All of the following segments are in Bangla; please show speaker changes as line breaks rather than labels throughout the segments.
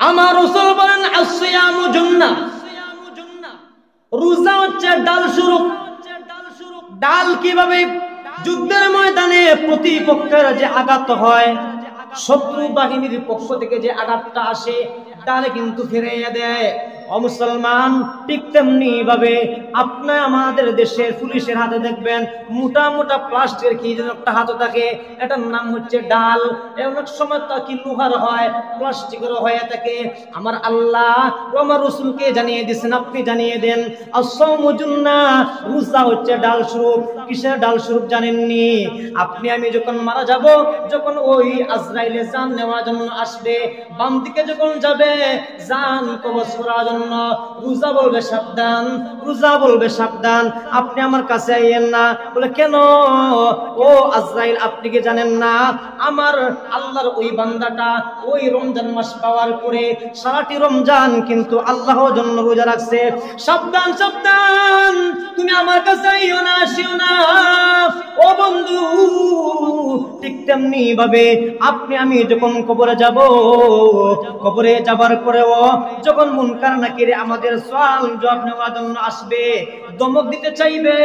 আমার রাসূল বলেন আসিয়ামু জান্নাহ, রোজা হচ্ছে ডাল স্বরূপ। ডাল কিভাবে? যুদ্ধের ময়দানে প্রতিপক্ষের যে আঘাত হয়, শত্রু বাহিনীর পক্ষ থেকে যে আঘাতটা আসে, ডালে কিন্তু ফিরিয়ে দেয়। ও মুসলমান, ঠিক তেমনি ভাবে আপনি আমাদের দেশের পুলিশের হাতে দেখবেন মোটা মোটা প্লাস্টিকের কি যেন একটা হাতে থাকে, এটার নাম হচ্ছে ডাল। অনেক সময় তা কি লোহার হয়, প্লাস্টিকেরও হয়ে থাকে। আমার আল্লাহ ও আমার রাসূলকে জানিয়ে দিয়েছেন, আপনি জানিয়ে দেন আস-সাওমু জান্নাহ, রোজা হচ্ছে ডাল স্বরূপ। কিসের ডাল স্বরূপ জানেননি? আপনি আমি যখন মারা যাব, যখন ওই আজরাইলে জান নেওয়ার জন্য আসবে, বাম দিকে যখন যাবে জান কবজ করার জন্য, রোজা বলবে সাবধান, রোজা বলবে সাবধান, আপনি আমার কাছে আইয়েন না। বলে কেন? ও আজরাইল, আপনি কি জানেন না আমার আল্লাহর ওই বান্দাটা ওই রমজান মাস পাওয়ার পরে সারাটি রমজান কিন্তু আল্লাহর জন্য রোজা রাখছে। সাবধান সাবধান, তুমি আমার কাছে আইও না, আসিও না। ও বন্ধু, ঠিক তেমনি ভাবে আপনি আমি যখন কবরে যাব, কবরে যাবার পরেও যখন মুনকার নাকির আমাদের সওয়াল জবাব নেওয়ার জন্য আসবে, দমক দিতে চাইবে,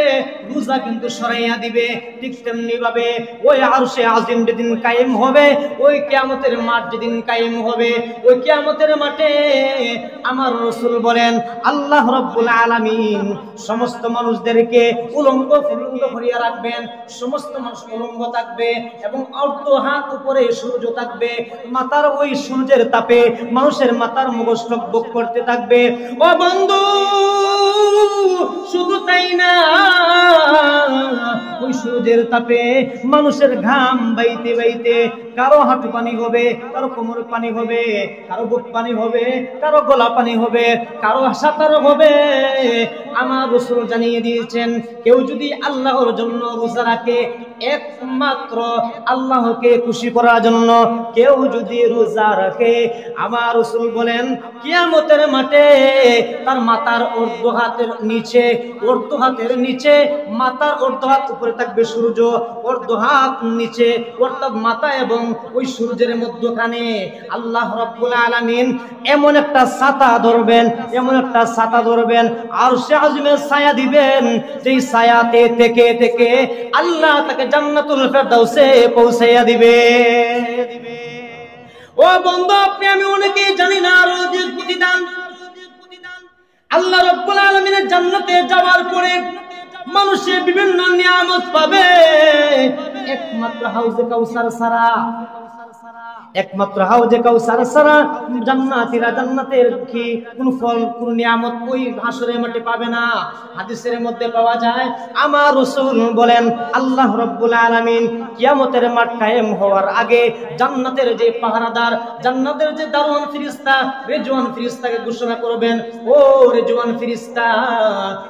রোজা কিন্তু সরাইয়া দিবে। ঠিক তেমনি ভাবে ওই আরশে আজিম যেদিন কায়েম হবে, ওই কিয়ামতের মাঠ যেদিন কায়েম হবে, ওই কিয়ামতের মাঠে আমার রাসূল বলেন আল্লাহ রাব্বুল আলামিন সমস্ত মানুষদেরকে উলঙ্গ ফুলঙ্গ করিয়া রাখবেন। সমস্ত মানুষ উলঙ্গ থাকবে এবং অর্ধ হাত উপরে সূর্য থাকবে। মাথার ওই সূর্যের তাপে মানুষের মাথার মগজ টকবক করতে থাকবে। ও বন্ধু, শুধু তাই না, ওই সূর্যের তাপে মানুষের ঘাম বাইতে বাইতে কারো হাঁটু পানি হবে, কারো কোমর পানি হবে, কারো বুক পানি হবে, কারো গলা পানি হবে, কারো সাঁতার হবে। আমার রাসূল জানিয়ে দিয়েছেন, কেউ যদি আল্লাহর জন্য রোজা রাখে, একমাত্র আল্লাহকে খুশি করার জন্য কেউ যদি রোজা রাখে, আমার রাসূল বলেন কিয়ামতের মাঠে তার মাথার অর্ধ হাতের নিচে, অর্ধ হাতের নিচে, মাথার অর্ধ হাত উপরে থাকবে সূর্য, অর্ধ হাত নিচে, অর্থাৎ মাথা এবং ওই সূর্যের মধ্যখানে আল্লাহ রাব্বুল আলামিন এমন একটা ছাতা ধরবেন, এমন একটা ছাতা ধরবেন, আরশে আজিমের ছায়া দিবেন, যেই ছায়াতে থেকে থেকে আল্লাহ তাকে জান্নাতুল ফেরদাউসে পৌঁছাইয়া দিবে। ও বন্ধু, আপনি আমি অনেকেই জানি না রোজের প্রতিদান। আল্লাহ রাব্বুল আলামিনের জান্নাতে যাওয়ার পরে মানুষের বিভিন্ন নিয়ামত পাবে, একমাত্র হাউজে কাউসার ছাড়া, একমাত্র হাউজে কাউসার ছাড়া জান্নাতীরা জান্নাতের কি কোন ফল কোন নিয়ামত ওই হাসরের মাঠে পাবে না। হাদিসের মধ্যে পাওয়া যায়, আমার রাসূল বলেন আল্লাহ রাব্বুল আলামিন কিয়ামতের মাঠ কায়েম হওয়ার আগে জান্নাতের যে পাহারাদার, জান্নাতের যে দারোয়ান ফেরেশতা, রেজওয়ান ফেরেশতাকে ঘোষণা করবেন, ও রেজওয়ান ফেরেশতা,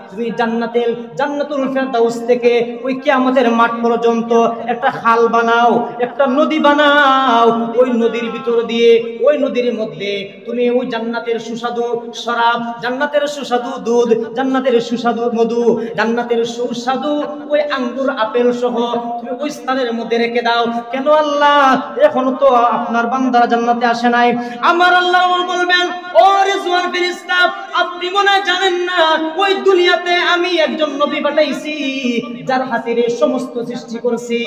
তুমি জান্নাতুল ফেরদাউস থেকে ওই কিয়ামতের মাঠ পর্যন্ত একটা খাল বানাও, একটা নদী বানাও। ওই নদীর ভিতর দিয়ে, ওই নদীর মধ্যে তুমি ওই জান্নাতের সুস্বাদু শরাব, জান্নাতের সুস্বাদু দুধ, জান্নাতের সুস্বাদু মধু, জান্নাতের সুস্বাদু ওই আঙ্গুর আপেল সহ তুমি ওই স্থানের মধ্যে রেখে দাও। কেন আল্লাহ, এখনো তো আপনার বান্দারা জান্নাতে আসে নাই। আমার আল্লাহ বলবেন, ও রিজওয়ান ফেরেশতা, আপনি মনে জানেন না ওই দুনিয়াতে আমি একজন নবী পাঠাইছি, যার খাতিরে সমস্ত সৃষ্টি করেছি,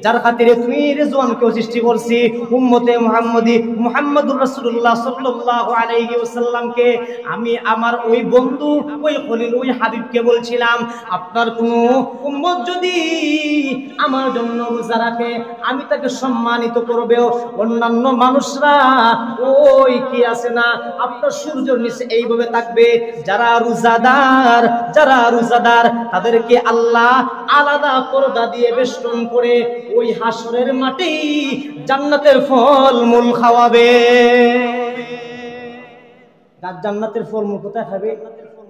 যার খাতিরে তুমি রিজওয়ানকেও সৃষ্টি করছি, উম্মতে মুহাম্মদী মুহাম্মদুর রাসূলুল্লাহ সাল্লাল্লাহু আলাইহি ওয়াসাল্লামকে আমি আমার ওই বন্ধু, ওই খলিল, ওই হাবিবকে বলছিলাম, আপনার কোন উম্মত যদি আমার জন্য রোজা রাখে আমি তাকে সম্মানিত করবে। অন্যান্য মানুষরা ওই কি আছে না আপনার সূর্যের নিচে এইভাবে থাকবে, যারা রোজাদার, যারা রোজাদার তাদেরকে আল্লাহ আলাদা পর্দা দিয়ে বেষ্টন করে ওই হাসরের মাঠে জান্নাতের ফল মূল খাওয়াবে। জান্নাতের ফল মূল কোথায় খাবে?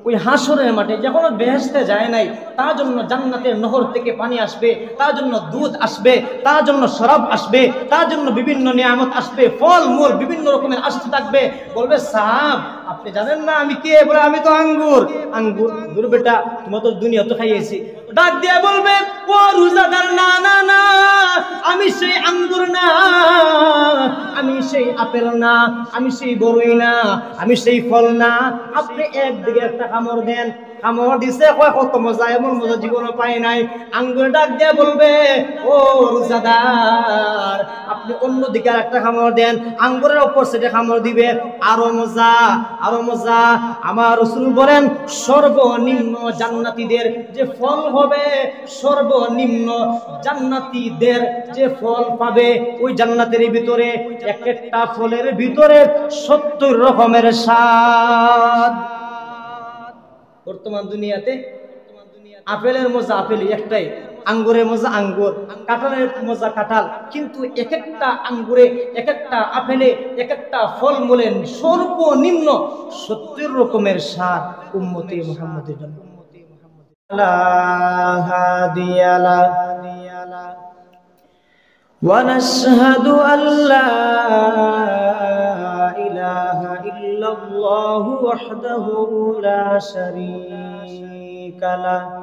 ওই হাসরের মাঠে। যখন বেহেশতে যায় নাই, তার জন্য জান্নাতের নহর থেকে পানি আসবে, তার জন্য দুধ আসবে, তার জন্য শরাব আসবে, তার জন্য বিভিন্ন নিয়ামত আসবে, ফল মূল বিভিন্ন রকমের আসতে থাকবে। বলবে সাহাব আপনি জানেন না আমি কে? বলে আমি তো আঙ্গুর। আঙ্গুর দূর বেটা, তোমার তো দুনিয়া তো খাইয়েছি। ডাক দিয়ে বলবে ও রোজাদার, না না না, আমি সেই আঙ্গুর না, আমি সেই আপেল না, আমি সেই বড়ই না, আমি সেই ফল না। আপনি একদিকে একটা কামড় দেন। কামড় দিছে, কয় কত মজা, এমন মজা জীবনও পাই নাই। আঙ্গুর ডাক দিয়ে বলবে ও রোজাদার, আপনি অন্যদিকে আর একটা কামড় দেন। আঙ্গুরের উপর সেটা কামড় দিবে, আরো মজা, আরো মজা। আমার রাসূল বলেন সর্বনিম্ন জান্নাতীদের যে ফল হবে, সর্বনিম্ন জান্নাতীদের যে ফল পাবে, ওই জান্নাতের ভিতরে এক একটা ফলের ভিতরে 70 রকমের স্বাদ। বর্তমান দুনিয়াতে আপেলের মজা আপেলই একটাই, আঙ্গুরের মজা আঙ্গুর, কাঁঠালের মজা কাঁঠাল, কিন্তু এক একটা আঙ্গুরে, এক একটা আপেলে, এক একটা ফল মূলের সর্বনিম্ন 70 রকমের স্বাদ উম্মতে মুহাম্মদের জন্য। লা হাদিয়া লা ওয়া নাশহাদু আল্লা ইলাহা ইল্লাল্লাহু ওয়াহদাহু লা শারীকা লাহু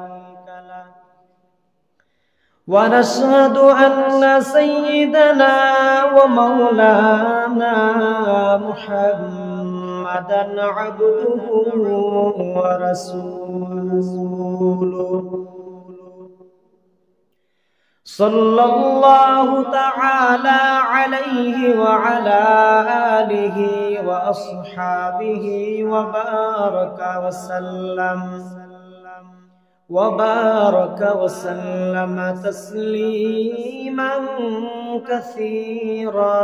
ونشهد أن سيدنا ومولانا محمدا عبده ورسوله صلى الله تعالى عليه وعلى آله وأصحابه وبارك وسلم تسليما كثيرا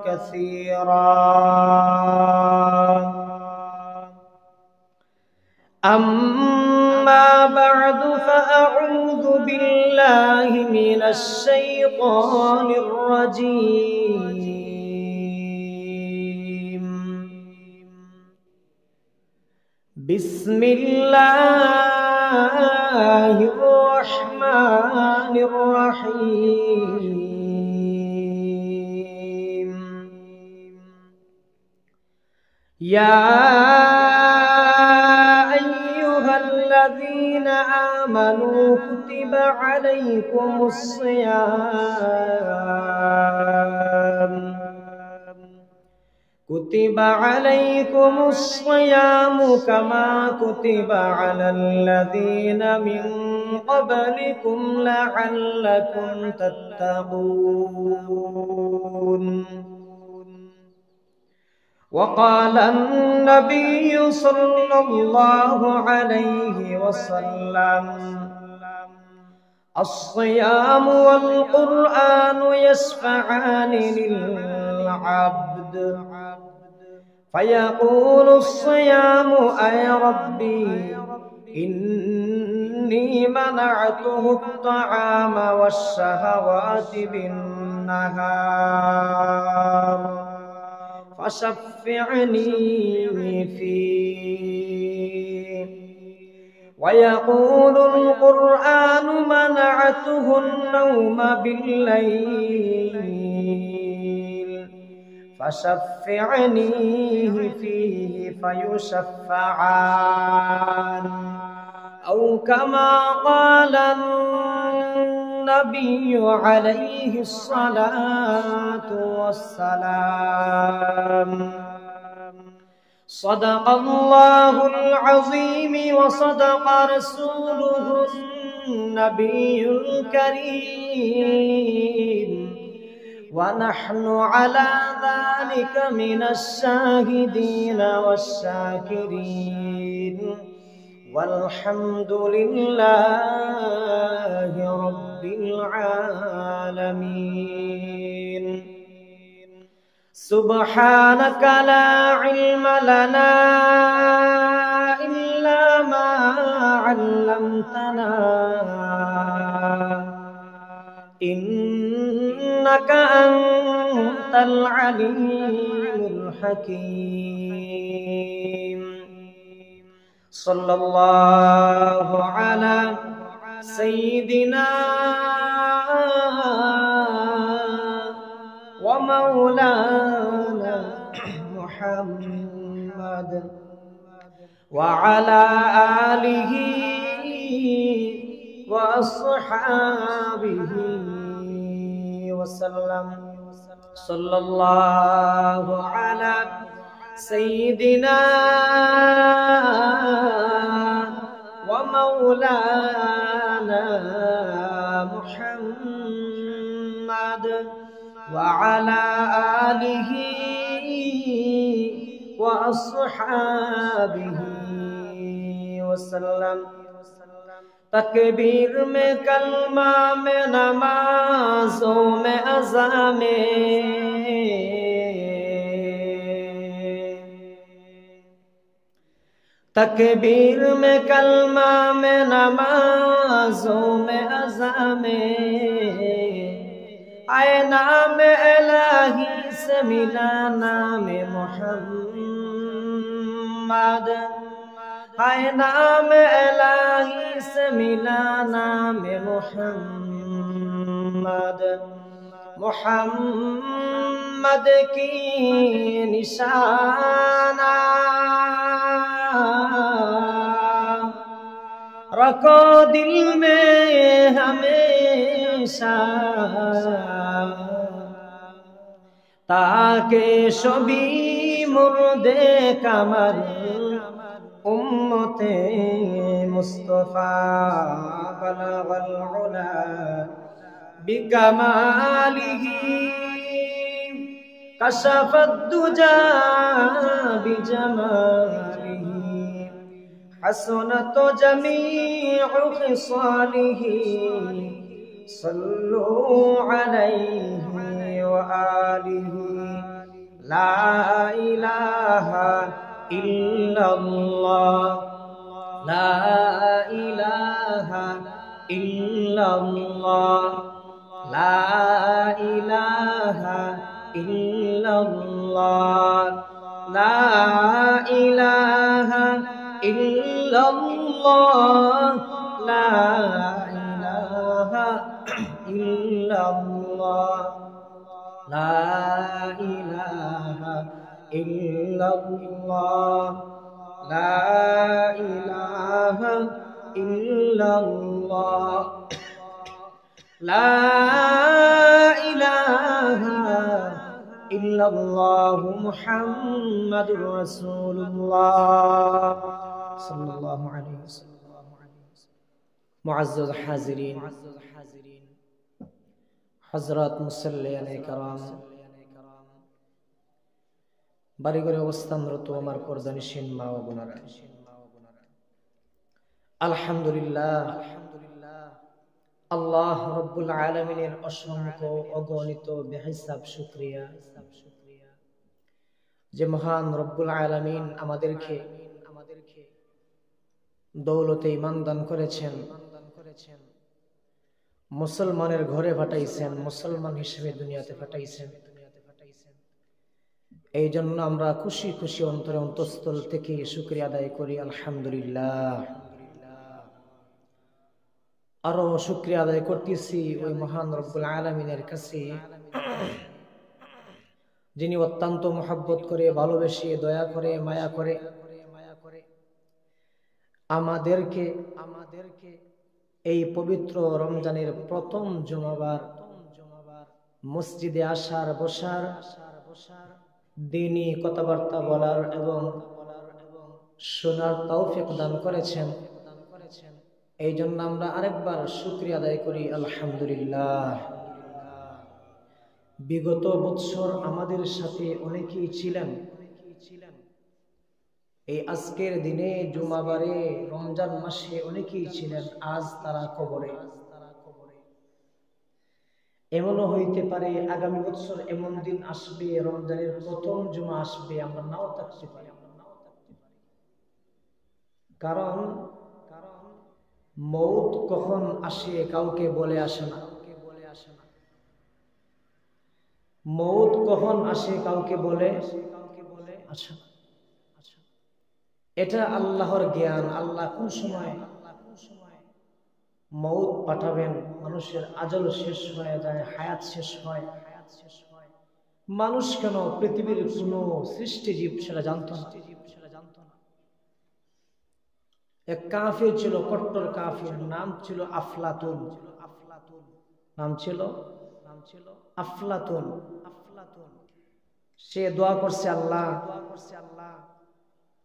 كثيرا. أما بعد فأعوذ بالله من الشيطان الرجيم. بسم الله الرحمن الرحيم. يا أيها الذين آمنوا كتب عليكم الصيام كما كتب على الذين من قبلكم لعلكم تتقون. وقال النبي صلى الله عليه وسلم الصيام والقرآن يشفعان للعبد فيقول الصيام أي ربي إني منعته الطعام والشهوات بالنهار فشفعني فيه. ويقول القرآن منعته النوم بالليل فشفعنيه فيه فيشفعان. أو كما قال النبي عليه الصلاة والسلام. صدق الله العظيم وصدق رسوله النبي الكريم ونحن على ذلك من الشاهدين والشاكرين والحمد لله رب العالمين. سبحانك لا علم لنا إلا ما علمتنا إنك أنت العليم الحكيم. صلى الله على سيدنا ومولانا محمد محمد وعلى آله وأصحابه وسلم صلى الله على سيدنا ومولانا محمد وعلى آله وأصحابه وسلم तकबीर में कलमा में नमाज़ों में अज़ा में तकबीर में कलमा में नमाज़ों में अज़ा में आए नाम इलाही से मिला नाम मुहम्मद आए नाम इलाही से मिला नाम मुहम्मद मुहम्मद की निशाना रखो दिल में हमेशा ताकि शबी मुर्दे कमर उम्मते मुस्तफा बलगल उला बिकमालिही कशफत दुजा बिजमालिही हसनत जमीउ खिसालिही सल्लु अलैहि व आलिही ला इलाहा इल्लल्लाह ला इलाहा इल्लल्लाह ला इलाहा इल्लल्लाह ला इलाहा इल्लल्लाह ला इलाहा इल्लल्लाह ला इलाहा इल्लल्लाह ला इलाहा इल्लल्लाह ला इलाहा इल्लल्लाह मुहम्मदुर रसूलुल्लाह सल्लल्लाहु अलैहि वसल्लम। मुअज़्ज़ज़ हाज़िरीन, हज़रात मुसल्लियान किराम, বাড়িঘরে অবস্থানরত আমার পর্দানিসীন মা ও বোনেরা, আলহামদুলিল্লাহ আল্লাহ রব্বুল আলামিনের অসংখ্য অগণিত বেহিসাব শুকরিয়া যে মহান রব্বুল আলামিন আমাদেরকে দৌলতে ঈমান দান করেছেন, মুসলমানের ঘরে পাঠাইছেন, মুসলমান হিসেবে দুনিয়াতে পাঠাইছেন। এই জন্য আমরা খুশি খুশি অন্তরে অন্তঃস্থল থেকে শুকরিয়া আদায় করি আলহামদুলিল্লাহ। আরো শুকরিয়া আদায় করতেছি ওই মহান রব্বুল আলামিনের কাছে যিনি অত্যন্ত মহব্বত করে, ভালোবেসে, দয়া করে, মায়া করে আমাদেরকে এই পবিত্র রমজানের প্রথম জুমাবার মসজিদে আসার, বসার, দ্বীনি কথাবার্তা বলার এবং শোনার তৌফিক দান করেছেন। এই জন্য আমরা আরেকবার শুকরিয়া আদায় করি আলহামদুলিল্লাহ। বিগত বৎসর আমাদের সাথে অনেকেই ছিলেন, এই আজকের দিনে জুমাবারে রমজান মাসে অনেকেই ছিলেন, আজ তারা কবরে। এমনও হইতে পারে আগামী বছর এমন দিন আসবে, রমজানের প্রথম জুমা আসবে, আমরা নাও থাকতে পারি। কারণ মৌত কখন আসে কাউকে বলে আসে না। মৌত কখন আসে কাউকে বলে আসে না। এটা আল্লাহর জ্ঞান। আল্লাহ কোন সময় মৌত পাঠাবেন, মানুষের আজল শেষ হয়ে যায়, হায়াত শেষ হয়, মানুষ কেন, পৃথিবীর কোন সৃষ্টিজীব সেটা জানতো না। এক কাফির ছিল, কট্টর কাফির, নাম ছিল আফলাতুন। নাম ছিল আফলাতুন। সে দোয়া করছে, আল্লাহ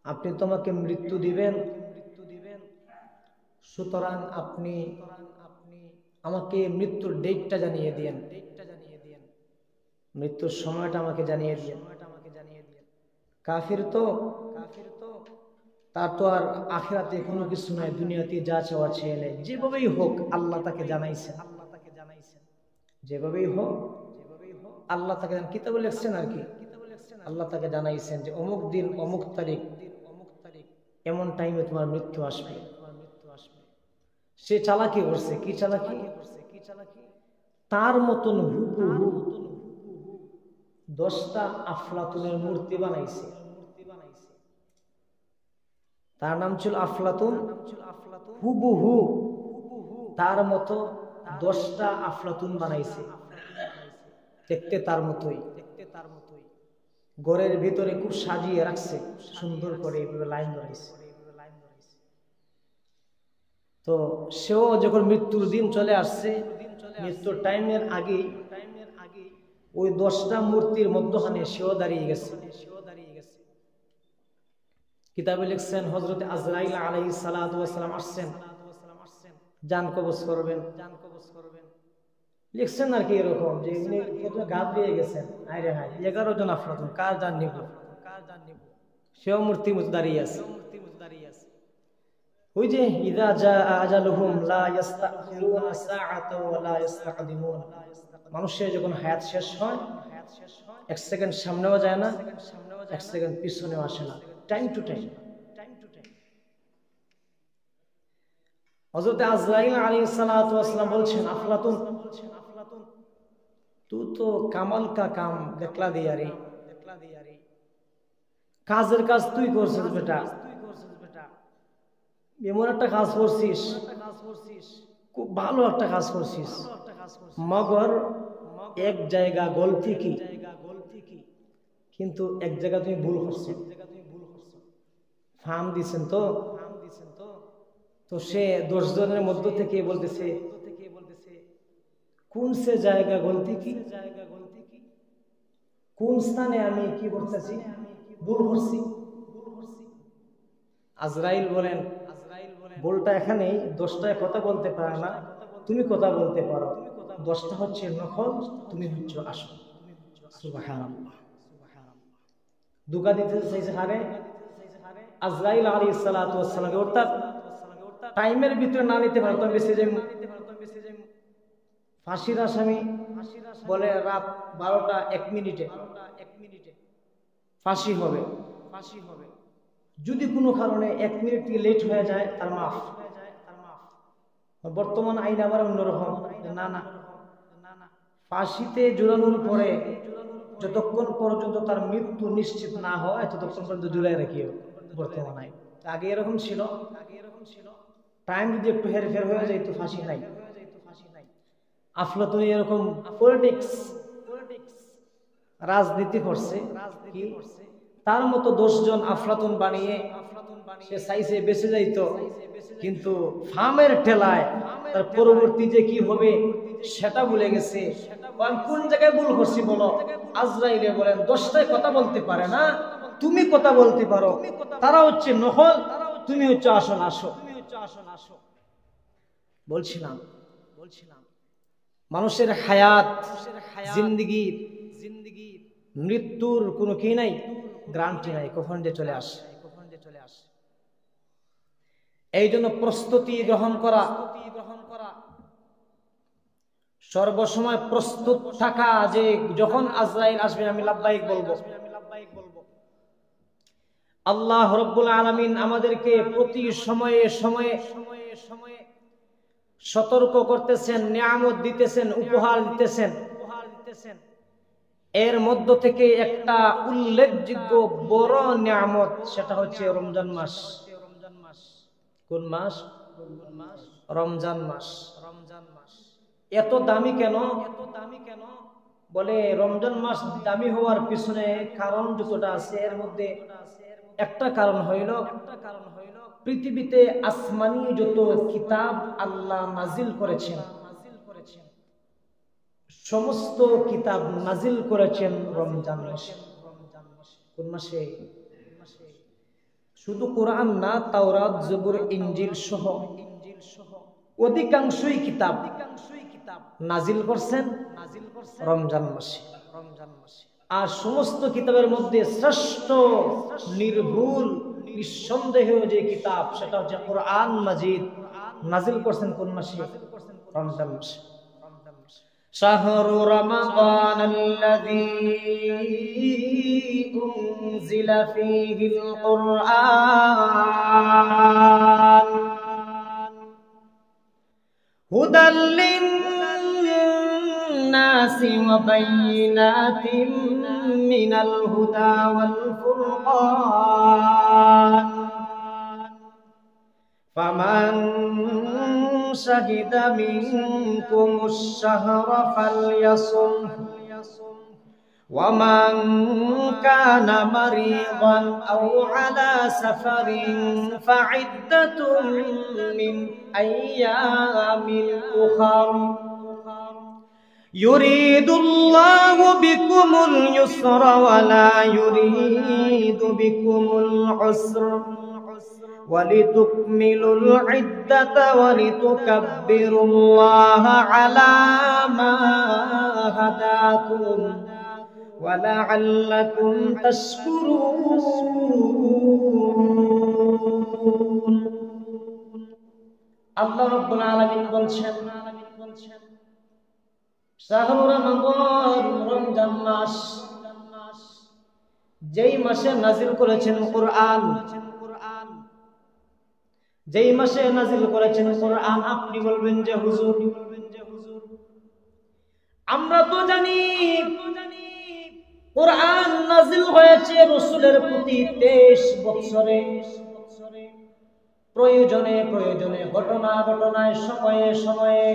আপনি তোমাকে মৃত্যু দিবেন, সুতরাং আপনি আমাকে মৃত্যুর ডেটটা জানিয়ে দিয়েন, মৃত্যুর সময়টা আমাকে জানিয়ে দিয়েন। কাফির তো তার তো আর আখিরাতে কোনো কিছু নাই, দুনিয়াতে যা চাওয়া চেয়ে নেই। যেভাবেই হোক আল্লাহ তাকে জানাইছেন, যেভাবেই হোক আল্লাহ তাকে কিতাবে লিখছেন আর কি, আল্লাহ তাকে জানাইছেন যে অমুক দিন অমুক তারিখ এমন টাইমে তোমার মৃত্যু আসবে। সে চালাকি করছে, কি চালাকি, তার মতন হুবহু 10টা আফলাতুনের মূর্তি বানাইছে। তার নাম ছিল আফলাতুন। হুবহু তার মতো 10টা আফলাতুন বানাইছে, দেখতে তার মতোই। ঘরের ভিতরে খুব সাজিয়ে রাখছে, সুন্দর করে এইভাবে লাইন ধরাইছে। তো সেও যখন মৃত্যুর দিন চলে আসছে, মৃত্যুর টাইমের আগেই ওই 10টা মূর্তির মধ্যখানে সেও দাঁড়িয়ে গেছে। কিতাবে লিখছেন হযরত আজরাইল আলাইহিস সালাতু ওয়াস সালাম আসছেন, জান কবজ করবেন। লিখছেন আর কি এরকম যে উনি কত ঘাবড়িয়ে গেছেন, আরে হায় 11 জন আফলাতুন, কার জান নিব? সেও মূর্তি মতো দাঁড়িয়ে আছে। ওই যে ইযা জাআ আজালুহুম লা ইস্তাখিরুনা সাআতাও ওয়া লা ইস্তাকদিমুন, মানুষের যখন হায়াত শেষ হয় 1 সেকেন্ড সামনেও যায় না, 1 সেকেন্ড পিছনেও আসে না, টাইম টু টাইম। হযরত আজরাইল আলাইহিস সালাতু ওয়াস সালাম বলছেন, আফলাতুন তু তো কামাল কা কাম দেখলা দিয়া রে, কাজের কাজ তুই করছিস বেটা, এমন একটা কাজ করছিস, খুব ভালো একটা কাজ করছিস, মগর এক জায়গা গলতি কি, কিন্তু এক জায়গা তুমি ভুল করছো। ফার্ম দিছেন তো, তো সে 10 জনের মধ্য থেকে বলতেছে কোন সে জায়গা গলতি কি, কোন স্থানে আমি কি করতেছি, ভুল করছি। আজরাইল বলেন ভুলটা এখানেই, 10টায় কথা বলতে পারে না, তুমি কথা বলতে পারো, 10টা হচ্ছে নকল, তুমি হচ্ছে আসল। সুবহানাল্লাহ। দুকা দিতে চাইছে হারে আজরাইল আলাইহিস সালাতু ওয়াস সালাম, অর্থাৎ টাইমের ভিতরে না নিতে পারতো বেঁচে যাই। ফাঁসির আসামি বলে রাত 12টা 1 মিনিটে ফাঁসি হবে, যদি কোনো কারণে 1 মিনিট লেট হয়ে যায় তার মাফ। বর্তমান আইন আবার অন্যরকম, না না, ফাঁসিতে ঝুলানোর পরে যতক্ষণ পর্যন্ত তার মৃত্যু নিশ্চিত না হয় ততক্ষণ পর্যন্ত ঝুলাই রাখি বর্তমান আইন। আগে এরকম ছিল, টাইম যদি একটু হেরফের হয়ে যায় তো ফাঁসি নাই। আফলাতুন এরকম পলিটিক্স রাজনীতি করছে, কি তার মতো 10 জন আফলাতুন বানিয়ে সে চাইছে বেঁচে যাইতো, কিন্তু ফার্মের ঠেলায় তার পরবর্তী যে কি হবে সেটা ভুলে গেছে। কোন জায়গায় ভুল করছি বলো? আজরাইলে বলেন 10টায় কথা বলতে পারে না, তুমি কথা বলতে পারো, তারা হচ্ছে নকল, তুমি হচ্ছে আসল। বলছিলাম মানুষের হায়াত জিন্দেগি মৃত্যুর কোনো কি নাই, গ্যারান্টি নাই, কখন যে চলে আসে। এই জন্য প্রস্তুতি গ্রহণ করা, সর্বসময় প্রস্তুত থাকা যে যখন আজরাইল আসবে আমি লাব্বাইক বলবো। আল্লাহ রাব্বুল আলামিন আমাদেরকে প্রতি সময়ে সময়ে সতর্ক করতেছেন, নিয়ামত দিতেছেন, উপহার দিতেছেন। এর মধ্য থেকে একটা উল্লেখযোগ্য বড় নিয়ামত, সেটা হচ্ছে রমজান মাস। কোন মাস? রমজান মাস। এত দামি কেন? বলে রমজান মাস দামি হওয়ার পিছনে কারণ যতটা আছে এর মধ্যে একটা কারণ হইল পৃথিবীতে আসমানি যত কিতাব আল্লাহ নাজিল করেছেন সমস্ত কিতাব নাজিল করেছেন রমজান মাসে। কোন মাসে? শুধু কোরআন না, তাওরাত, জবুর, ইনজিল সহ অধিকাংশই কিতাব নাজিল করছেন রমজান মাসে। আর সমস্ত কিতাবের মধ্যে শ্রেষ্ঠ নির্ভুল নিঃসন্দেহ যে কিতাব সেটা হচ্ছে কোরআন মাজিদ, নাজিল করছেন কোন মাসে? রমজান মাসে। শাহরু রমাদান আল্লাযী উনজিলা ফীহিল কুরআন হুদাল লিন-নাসি ওয়া বায়িনাতিন মিনাল হুদা ওয়াল ফুরকান ফামান শাহিদা মিনকুমুশ শাহরা ফালইয়াসুম ওয়া মান কানা মারিদান আও আলা সাফারিন ফাইদ্দাতুম মিন আইয়ামিল উখার ইউরিদুল্লাহু বিকুমুল ইউসরা ওয়া লা ইউরিদু বিকুমুল উসরা وَلِتُكْمِلُوا الْعِدَّةَ وَلِتُكَبِّرُوا اللَّهَ عَلَى مَا هَدَاكُمْ وَلَعَلَّكُمْ تَشْكُرُونَ। আল্লাহ রাব্বুল আলামিন বলছেন শাহরু রমাদান, রমজান মাস, যেই মাসে নাজিল করেছেন কোরআন, যেই মাসে নাজিল করেছেন কোরআন। আপনি বলবেন যে হুজুর আমরা তো জানি কোরআন নাজিল হয়েছে রাসূলের প্রতি 23 বছরে, প্রয়োজনে প্রয়োজনে, ঘটনায়, সময়ে সময়ে,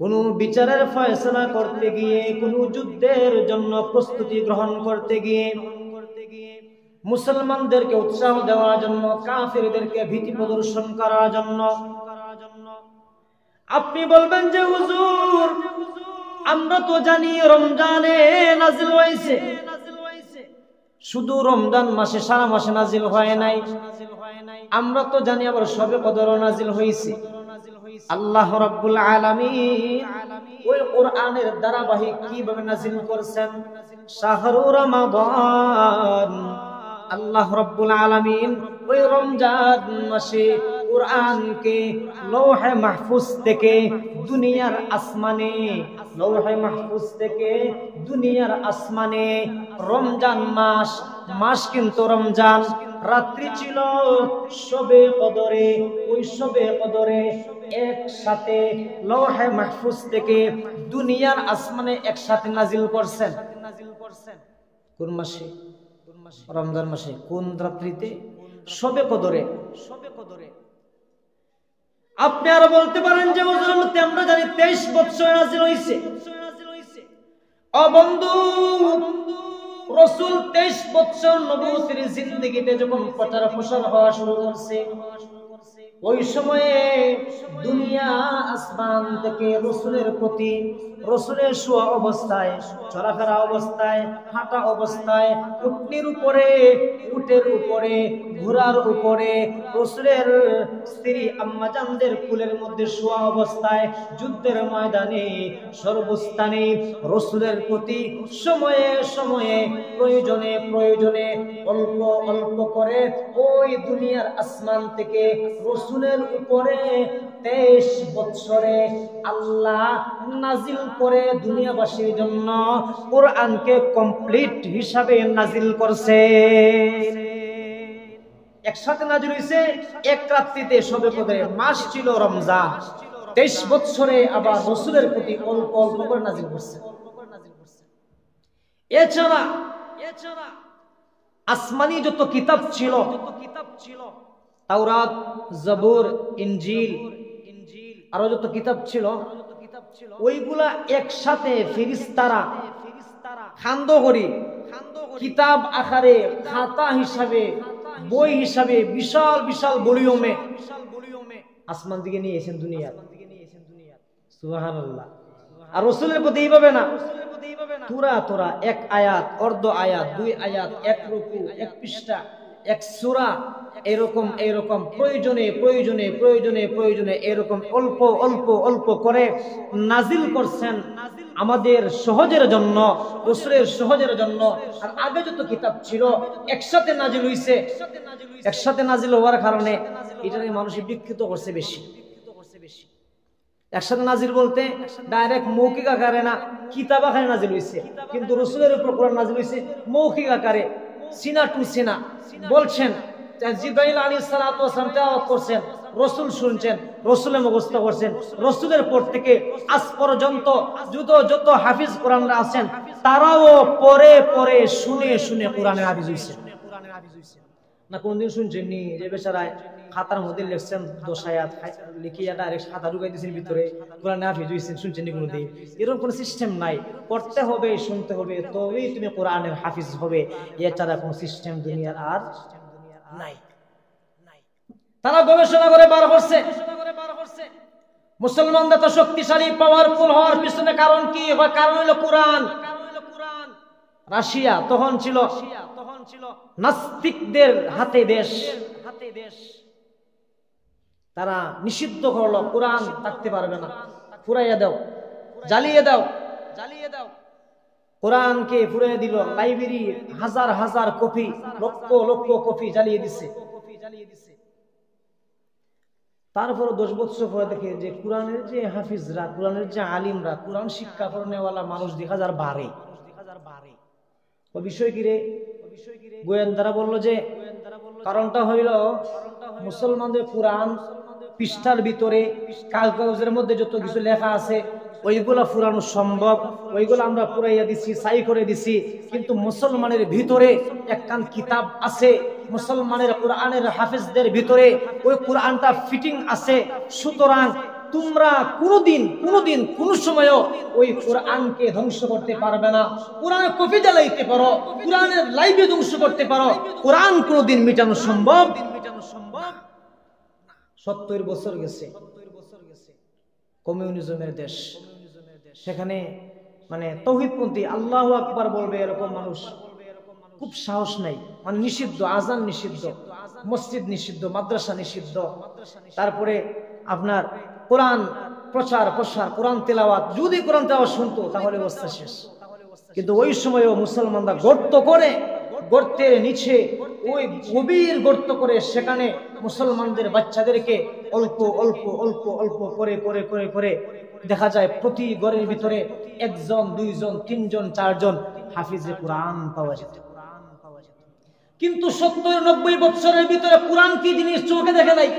কোন বিচারের ফয়সালা করতে গিয়ে, কোন যুদ্ধের জন্য প্রস্তুতি গ্রহণ করতে গিয়ে, মুসলমানদেরকে উৎসাহ দেওয়ার জন্য, কাফিরদেরকে ভীতি প্রদর্শন করার জন্য। আপনি বলবেন যে হুজুর আমরা তো জানি রমজানে নাজিল হয়েছে, শুধু রমজান মাসে, সারা মাসে নাজিল হয় নাই। আমরা তো জানি আবার শবে কদরও নাজিল হয়েছে। আল্লাহ রাব্বুল আলামিন ওই কোরআনের ধারাবাহিক কিভাবে নাজিল করেছেন? শাহরু রমাদান, আল্লাহ রাব্বুল আলামিন ওই রমজান মাসে কোরআনকে লৌহে মাহফুজ থেকে দুনিয়ার আসমানে, লৌহে মাহফুজ থেকে দুনিয়ার আসমানে, রমজান মাস কিন্তু রমজান, রাত্রি ছিল শবে কদরে, ওই শবে কদরে একসাথে লৌহে মাহফুজ থেকে দুনিয়ার আসমানে একসাথে নাজিল করছেন। কোন মাসে? রমজান মাসে। কোন রাত্রিতে? শবে কদরে। আপনি আর বলতে পারেন যে হুজুর আমরা জানি 23 বছর নাজিল হইছে। ও বন্ধু, রাসূল 23 বছর নবুয়তের জিন্দেগিতে যখন প্রচার প্রসার হওয়া শুরু করছে, ওই সময়ে দুনিয়া আসমান থেকে রাসূলের প্রতি, রাসূলের শোয়া অবস্থায়, চলাফেরা অবস্থায়, হাঁটা অবস্থায়, উটনির উপরে, উটের উপরে, ঘোড়ার উপরে, রাসূলের স্ত্রী আম্মাজানদের কুলের মধ্যে শোয়া অবস্থায়, যুদ্ধের ময়দানে, সর্বস্থানে রাসূলের প্রতি সময়ে সময়ে, প্রয়োজনে প্রয়োজনে, অল্প অল্প করে ওই দুনিয়ার আসমান থেকে রাসূলের উপরে 23 বছরে আল্লাহ নাজিল করে দুনিয়াবাসীর জন্য কোরআনকে কমপ্লিট হিসাবে নাজিল করছে। একসাথে নাজিল হইছে এক রাত্রিতে শবে কদরে। মাস ছিল রমজান, 23 বছরে আবার রাসূলের প্রতি অল্প অল্প করে নাজিল করছে। এছাড়া আসমানি যত কিতাব ছিল, তাওরাত, জবুর, ইনজিল, আরো যত কিতাব ছিল, ওইগুলা একসাথে ফেরেশতারা খান্দ করি কিতাব আকারে খাতা হিসাবে বই হিসাবে বিশাল বিশাল ভলিউমে আসমান দিকে নিয়ে এসেছেন দুনিয়া। সুবহানাল্লাহ। আর রাসূলের প্রতি এইভাবে না, তোরা এক আয়াত, অর্ধ আয়াত, দুই আয়াত, এক রুকু, এক পৃষ্ঠা, এক সূরা, এরকম প্রয়োজনে প্রয়োজনে প্রয়োজনে প্রয়োজনে এরকম অল্প অল্প অল্প করে নাজিল করছেন আমাদের সহজের জন্য, রাসূলের সহজের জন্য। আর আগে যত কিতাব ছিল একসাথে নাজিল হইছে, একসাথে নাজিল হওয়ার কারণে এটাকে মানুষ বিকৃত করছে বেশি। একসাথে নাজিল বলতে ডাইরেক্ট মৌখিক আকারে না, কিতাব আকারে নাজিল হইছে, কিন্তু রাসূলের উপর কোরআন নাজিল হইছে মৌখিক আকারে, সিনা টু সিনা। বলছেন জিবরাইল আলাইহিস সালাতু ওয়াস সালাম তেলাওয়াত করছেন, রাসূল শুনছেন, রাসূলে মুখস্থ করছেন। রাসূলের পর থেকে আজ পর্যন্ত যত হাফিজ কোরআনরা আছেন তারাও পরে পরে শুনে শুনে কোরআনের হাফিজ হইছে। না কোনদিন শুনছেন নি যে বেচারায় খাতার মধ্যে লিখছেন 10 আয়াত লিখিয়া ডাইরেক্ট খাতা ঢুকাই দিয়েছেন ভিতরে কোরআন হাফিজ হইছেন? শুনছেন নি কোনদিন? এরকম কোনো সিস্টেম নাই। পড়তে হবে, শুনতে হবে, তবেই তুমি কোরআনের হাফিজ হবে। এছাড়া কোনো সিস্টেম দুনিয়ার আর নাই। তারা গবেষণা করে বার করছে মুসলমানরা তো শক্তিশালী পাওয়ারফুল হওয়ার পিছনে কারণ কি? কারণ হলো কোরআন। রাশিয়া তখন ছিল নাস্তিকদের হাতে দেশ, তারা নিষিদ্ধ করলো কোরআন থাকতে পারবে না, পুরাইয়া দাও, জ্বালিয়ে দাও। কোরআনকে পুরাইয়া দিল, লাইব্রেরি হাজার হাজার কপি, লক্ষ লক্ষ কপি জ্বালিয়ে দিছে। তারপর 10 বছর পরে দেখে যে কোরআনের যে হাফিজরা, কোরআনের যে আলিমরা, কোরআন শিক্ষা করেনেওয়ালা মানুষ 2000 বাড়ে। ও বিষয় কি রে? গোয়েন্দারা বলল যে কারণটা হইল মুসলমানদের কোরআন পৃষ্ঠার ভিতরে কাগজের মধ্যে যত কিছু লেখা আছে ওইগুলা পুরানো সম্ভব, ওইগুলো আমরা পুরাইয়া দিছি, সাই করে দিছি, কিন্তু মুসলমানের ভিতরে একখান কিতাব আছে, মুসলমানের কোরআনের হাফিজদের ভিতরে ওই কোরআনটা ফিটিং আছে। সুতরাং তোমরা কোনোদিন কোন সময়ও ওই কোরআনকে ধ্বংস করতে পারবে না। কোরআনের কপি জ্বালাইতে পারো, কোরআনের লাইভে ধ্বংস করতে পারো, কোরআন কোনোদিন মিটানো সম্ভব। 70 বছর গেছে, কমিউনিজমের দেশ, সেখানে মানে তাওহীদপন্থী আল্লাহু আকবার বলবে এরকম মানুষ খুব সাহস নাই। মানে নিষিদ্ধ, আজান নিষিদ্ধ, মসজিদ নিষিদ্ধ, মাদ্রাসা নিষিদ্ধ, তারপরে আপনার কোরআন প্রচার প্রসার, কোরআন তেলাওয়াত, যদি কোরআন তেলাওয়াত শুনতো তাহলে অবস্থা শেষ। কিন্তু ওই সময়ও মুসলমানরা গর্ত করে, গর্তের নিচে ওই গভীর গর্ত করে সেখানে মুসলমানদের বাচ্চাদেরকে অল্প অল্প অল্প অল্প করে করে করে করে দেখা যায় প্রতি ঘরের ভিতরে 1 জন 2 জন 3 জন 4 জন হাফিজে কোরআন পাওয়া যেত। কিন্তু 70-90 বছরের ভিতরে কোরআন কি জিনিস চোখে দেখে নাই।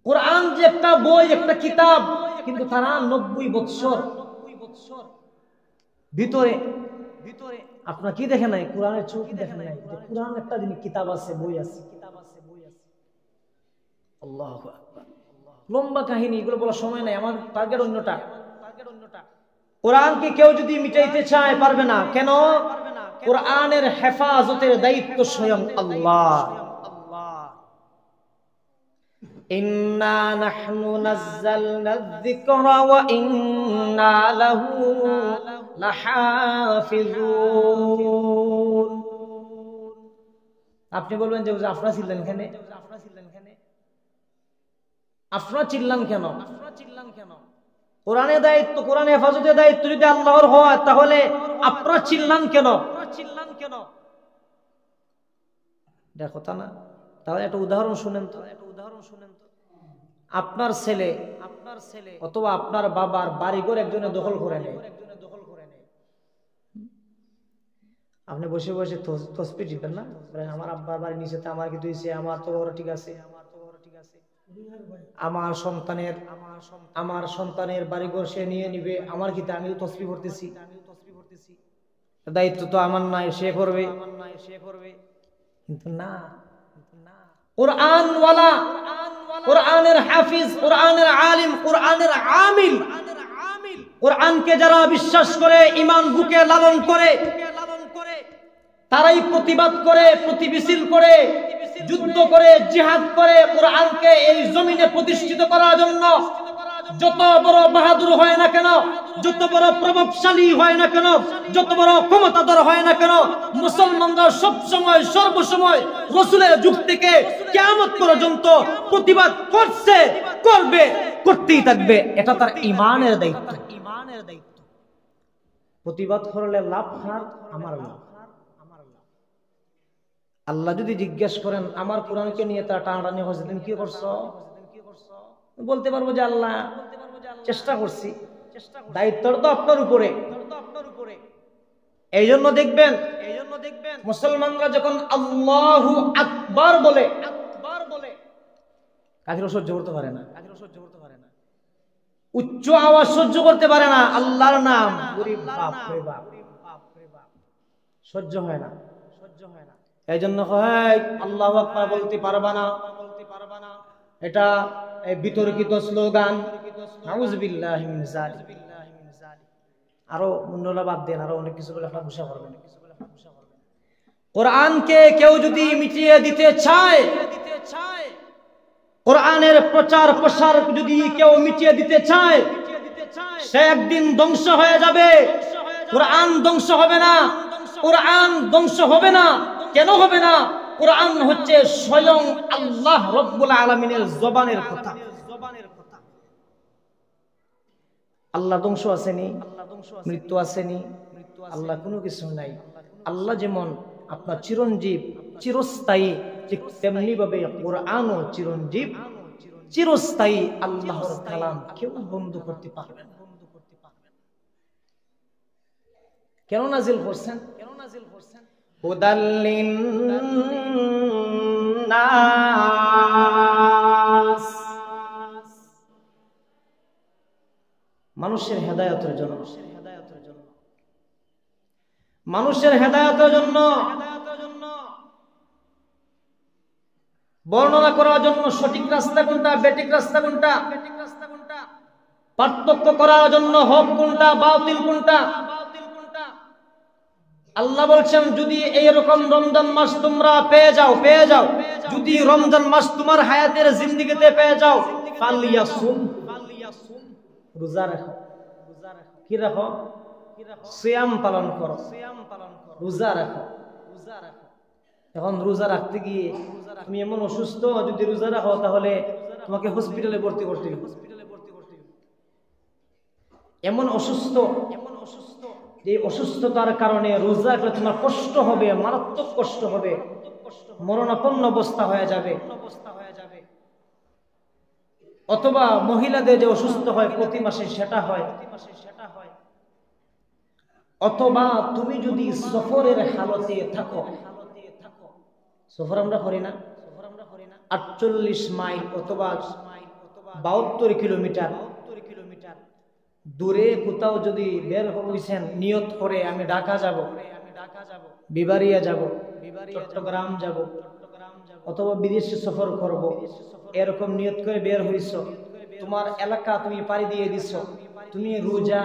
কোরআন যে একটা বই, একটা কিতাব, কিন্তু তারা 90 বছর ভিতরে আপনার কি দেখে নাই? কোরআনের চোখ দেখে নাই। কোরআন একটা জিনিস, কিতাব আছে, বই আছে। আল্লাহু আকবার। লম্বা কাহিনী, এগুলো বলার সময় নাই, আমার টার্গেট অন্যটা। কোরআনকে কেউ যদি মিটাইতে চায় পারবে না। কেন? কোরআনের হেফাজতের দায়িত্ব স্বয়ং আল্লাহ। ইন্না নাহনু নাযালনা যিকরা ওয়া ইন্না লাহু লাহাফিজুন। আপনি বলবেন যে আপনারা চিল্লেন কেন? আপনারা চিল্লান কেন? কোরআনের দায়িত্ব, কোরআন হেফাজতের দায়িত্ব যদি আল্লাহর হয় তাহলে আপনারা চিল্লান কেন? দেখো তা না। তাহলে একটা উদাহরণ শুনেন তো। আপনার ছেলে অথবা আপনার বাবার বাড়িঘর একজনে দখল করে নেয়, আপনি বসে বসে তসবিহ দিবেন না? আমার আব্বার বাড়ি নিচেতে আমার কি হইছে, আমার তো ঠিক আছে, আমার সন্তানের বাড়িঘর সে নিয়ে নিবে, আমার কি আমি তো তসবিহ পড়তেছি, দায়িত্ব তো আমার নাই, সে করবে। কিন্তু না, কোরআনওয়ালা, কোরআনের হাফিজ, কোরআনের আলিম, কোরআনের আমিল, কোরআনকে যারা বিশ্বাস করে, ঈমান বুকে লালন করে, তারাই প্রতিবাদ করে, প্রতিবিছিল করে, যুদ্ধ করে, জিহাদ করে কোরআনকে এই জমিনে প্রতিষ্ঠিত করার জন্য। যত বড় বাহাদুর হয় না কেন, যত বড় প্রভাবশালী হয় না কেন, যত বড় ক্ষমতাধর হয় না কেন, মুসলমানরা সব সময় সর্বসময় রাসূলের যুগ থেকে কিয়ামত পর্যন্ত প্রতিবাদ করছে, করবে, করতেই থাকবে। এটা তার ঈমানের দায়িত্ব। প্রতিবাদ করলে লাভ হার আমার লাভ। আল্লাহ যদি জিজ্ঞেস করেন আমার কোরআনকে নিয়ে তার টানাটানি হয়েছে, তুমি কি করছো, বলতে পারবো যে আল্লাহ চেষ্টা করছি। দায়িত্বটা তো আপনার উপরে। এই জন্য দেখবেন মুসলমানরা যখন আল্লাহু আকবার বলে, কাফিররা সহ্য করতে পারে না, উচ্চ আওয়াজ সহ্য করতে পারে না। আল্লাহর নাম সহ্য হয় না। এই জন্য হয় আল্লাহু আকবার বলতে পারবা না, এটা বিতর্কিত স্লোগান। নাউযুবিল্লাহি মিন যালিক। আরো মুন্নলা বাদ দেন, আরো অনেক কিছু বলে আপনারা বুঝা করবেন। কোরআনকে কেউ যদি মিটিয়ে দিতে চায়, কোরআনের প্রচার প্রসার যদি কেউ মিটিয়ে দিতে চায়, সে একদিন ধ্বংস হয়ে যাবে। কোরআন ধ্বংস হবে না, কোরআন ধ্বংস হবে না। কেন হবে না? কোরআন হচ্ছে স্বয়ং আল্লাহ রব্বুল আলামিনের জবানের কথা। আল্লাহ ধ্বংস আসেনি, মৃত্যু আসেনি, আল্লাহ কোনো কিছু নাই। আল্লাহ যেমন আপনার চিরঞ্জীব, চিরস্থায়ী, ঠিক তেমনি ভাবে কোরআনও চিরঞ্জীব, চিরস্থায়ী। আল্লাহর কালাম কেউ বন্ধ করতে পারবে না। কেন নাজিল করছেন? হুদাল লিন্নাস, মানুষের হেদায়েতের জন্য, মানুষের হেদায়েতের জন্য, বর্ণনা করার জন্য সঠিক রাস্তা কোনটা, বেঠিক রাস্তা কোনটা, পার্থক্য করার জন্য হক কোনটা, বাতিল কোনটা। আল্লাহ বলছেন যদি এইরকম রমজান মাস তোমরা পেয়ে যাও, যদি রমজান মাস তোমার হায়াতের জিন্দেগিতে পেয়ে যাও, ফালিয়াসুম, রোজা রাখো। কি রাখো? সিয়াম পালন করো, রোজা রাখো। এখন রোজা রাখতে গিয়ে তুমি এমন অসুস্থ, যদি রোজা রাখো তাহলে তোমাকে হসপিটালে ভর্তি করতে হবে। এমন অসুস্থ, যে অসুস্থতার কারণে রোজা রাখলে তোমার কষ্ট হবে, মারাত্মক কষ্ট হবে, মরণাপন্ন অবস্থা হয়ে যাবে। অথবা মহিলাদের যে অসুস্থ হয় প্রতি মাসে সেটা হয়। অথবা তুমি যদি সফরের হালতে থাকো, সফর আমরা করি না, 48 মাইল অথবা 72 কিলোমিটার দূরে কোথাও যদি বের হইছেন, নিয়ত করে আমি ঢাকা যাব, বিবারিয়া যাব, চট্টগ্রাম যাব, অথবা বিদেশে সফর করব, এরকম নিয়ত করে বের হইছ, তোমার এলাকা তুমি পাড়ি দিয়ে দিছ, তুমি রোজা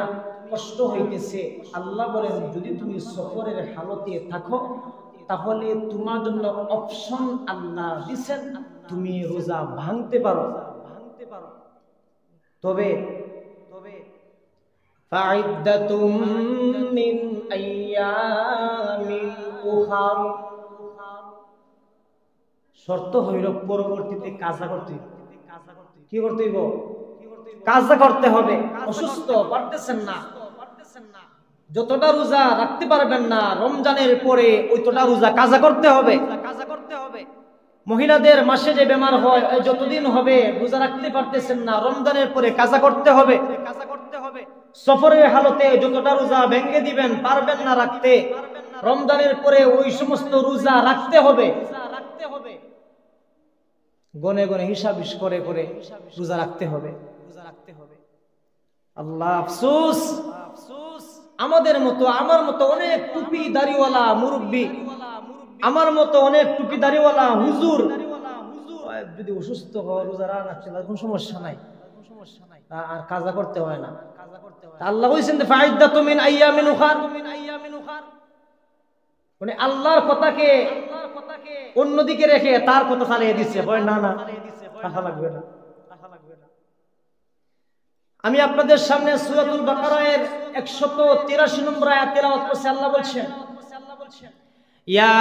কষ্ট হইতেছে, আল্লাহ বলেন যদি তুমি সফরের হালতে থাকো তাহলে তোমার জন্য অপশন আল্লাহ দিবেন, তুমি রোজা ভাঙতে পারো। তবে ফাইদাতুম মিন আইয়ামিল উখার, শর্ত হইল পরবর্তীতে কাজা করতে হইব। কি করতে হইব? কাজা করতে হবে। অসুস্থ, পারতেছেন না, যতটা রোজা রাখতে পারবেন না রমজানের পরে ওইটা রোজা কাজা করতে হবে। মহিলাদের মাসে যে বেমার হয় যতদিন হবে রোজা রাখতে পারতেছেন না, রমজানের পরে কাজা করতে হবে। সফরের হালতে যতটা রোজা ভেঙে দিবেন, পারবেন না রাখতে, রমজানের পরে ওই সমস্ত রোজা রাখতে হবে। গনে গনে হিসাব করে করে রোজা রাখতে হবে। আল্লাহ আফসোস, আমাদের মতো, আমার মতো অনেক টুপি দাড়িওয়ালা মুরব্বী, আমার মতো অনেক টুপি দাড়িওয়ালা হুজুর যদি অসুস্থ হয় রোজা রাখছে কোনো সমস্যা নাই, আর কাজা করতে হয় না। আল্লাহ বলেছেন ফাইদ্দাতুম মিন আইয়ামিন উখার, মানে আল্লাহর কথাকে অন্যদিকে রেখে তার কথা চালিয়ে দিচ্ছে, বলে না না রাখা লাগবে না। আমি আপনাদের সামনে সূরাতুল বাকারার 183 নম্বর আয়াত তেলাওয়াত করছি। আল্লাহ বলছেন ইয়া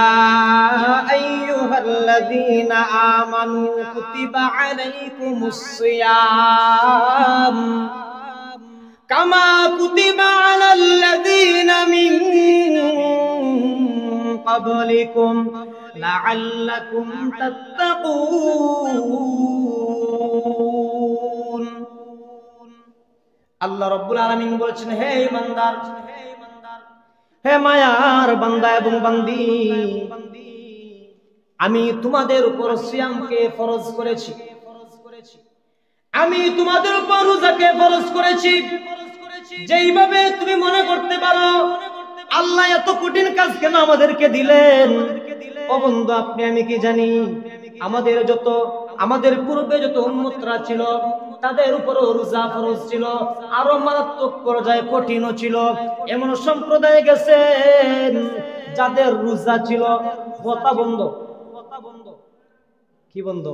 আইয়ুহাল্লাযীনা আমানু কুতিবা আলাইকুমুস সিয়াম কামা কুতিবা আলাল্লাযীনা মিন ক্বাবলিকুম লাআল্লাকুম তাত্তাকুন। আল্লাহ রাব্বুল আলামিন বলছেন, হে ইমানদার, হে মায়ার বান্দা এবং বান্দি, আমি তোমাদের উপর সিয়ামকে ফরজ করেছি, আমি তোমাদের উপর রোজাকে ফরজ করেছি। যেইভাবে তুমি মনে করতে পারো আল্লাহ এত কঠিন কাজ কেন আমাদেরকে দিলেন, ও বন্ধু আপনি আমি কি জানি, আমাদের পূর্বে যত উম্মতরা ছিল তাদের উপরও রোজা ফরজ ছিল, আরো মারাত্মক পর্যায়ে কঠিনও ছিল। এমন সম্প্রদায় গেছে যাদের রোজা ছিল কথা বন্ধ, কি বন্ধ,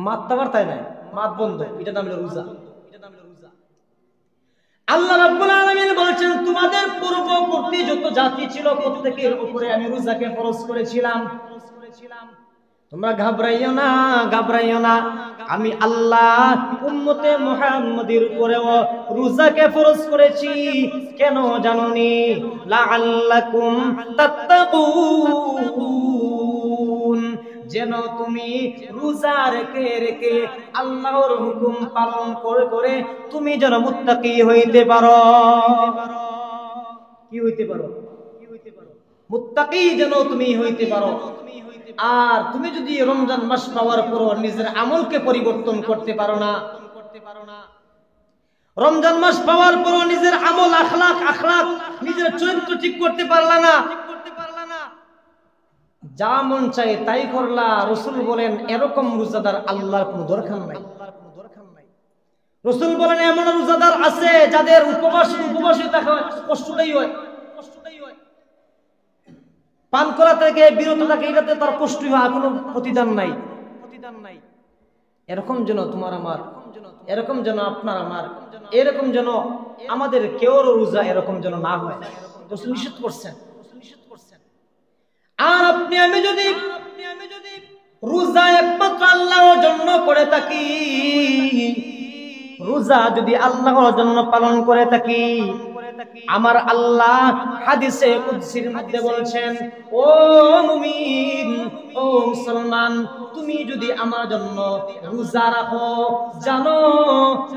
মাত্রা বার্তায় নাই, মাত বন্ধ, এটা নাম হলো রোজা। আল্লাহ রাব্বুল আলামিন বলেছেন তোমাদের পূর্ববর্তী যত জাতি ছিল প্রত্যেকের উপরে আমি রোজাকে ফরজ করেছিলাম। তোমরা ঘাবড়াইও না, আমি আল্লাহ উম্মতে মুহাম্মাদের উপরেও রোজাকে ফরজ করেছি। কেন জানোনি? লাআল্লাকুম তাত্তাকুন, যেন তুমি রোজা রেখে রেখে আল্লাহর হুকুম পালন করে করে তুমি যেন মুত্তাকি হইতে পারো। কি হইতে পারো? মুত্তাকি যেন তুমি হইতে পারো। আর তুমি যদি রমজান মাস পাওয়ার পর নিজের আমলকে পরিবর্তন করতে পারো না, রমজান মাস পাওয়ার পর নিজের আমল আখলাক নিজের চরিত্র ঠিক করতে পারলা না, যা মন চাই তাই করলা, রাসূল বলেন এরকম রোজাদার আল্লাহর কোনো দরকার নাই। রাসূল বলেন এমন রোজাদার আছে যাদের উপবাসে থাকা কষ্টটাই হয়, পান করা থেকে বিরত থাকে, এটাতে তার কষ্টই হয়, কোনো প্রতিদান নাই। এরকম যেন তোমার আমার, এরকম যেন আপনার আমার, এরকম যেন আমাদের কেউ রোজা এরকম যেন না হয়, রাসূল নিষেধ করছেন। আর আপনি আমি যদি রোজা একমাত্র আল্লাহর জন্য করে থাকি, রোজা যদি আল্লাহর জন্য পালন করে থাকি, আমার আল্লাহ হাদিসে কুদসির মধ্যে বলছেন, ও মুমিন, ও মুসলমান, তুমি যদি আমার জন্য রোজা রাখো, জানো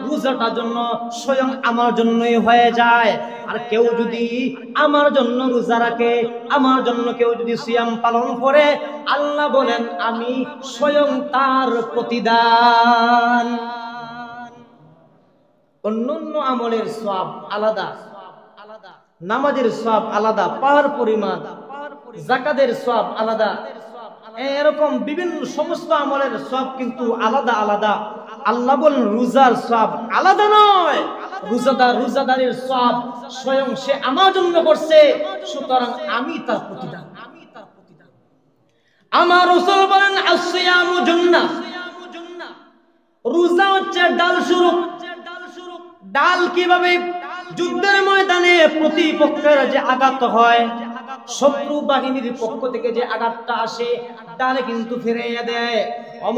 রোজাটা জন্য স্বয়ং আমার জন্যই হয়ে যায়। আর কেউ যদি আমার জন্য রোজা রাখে, আমার জন্য কেউ যদি সিয়াম পালন করে, আল্লাহ বলেন আমি স্বয়ং তার প্রতিদান। অন্যান্য আমলের সওয়াব আলাদা, নামাজের সওয়াব আলাদা, পাহাড় পরিমাণ, যাকাতের সওয়াব আলাদা, এরকম বিভিন্ন সমস্ত আমলের সওয়াব কিন্তু আলাদা আলাদা। আল্লাহ বলেন রোজার সওয়াব আলাদা নয়, রোজাদারের সওয়াব স্বয়ং সে আমার জন্য করছে, সুতরাং আমি তার প্রতিদান। আমার রাসূল বলেন আসিয়ামু জান্নাহ, রোজা হচ্ছে ডাল স্বরূপ। ডাল কিভাবে? যুদ্ধের ময়দানে প্রতিপক্ষের যে আঘাত হয়, শত্রু বাহিনীর পক্ষ থেকে যে আঘাতটা আসে, ডালে কিন্তু ফিরিয়ে দেয়।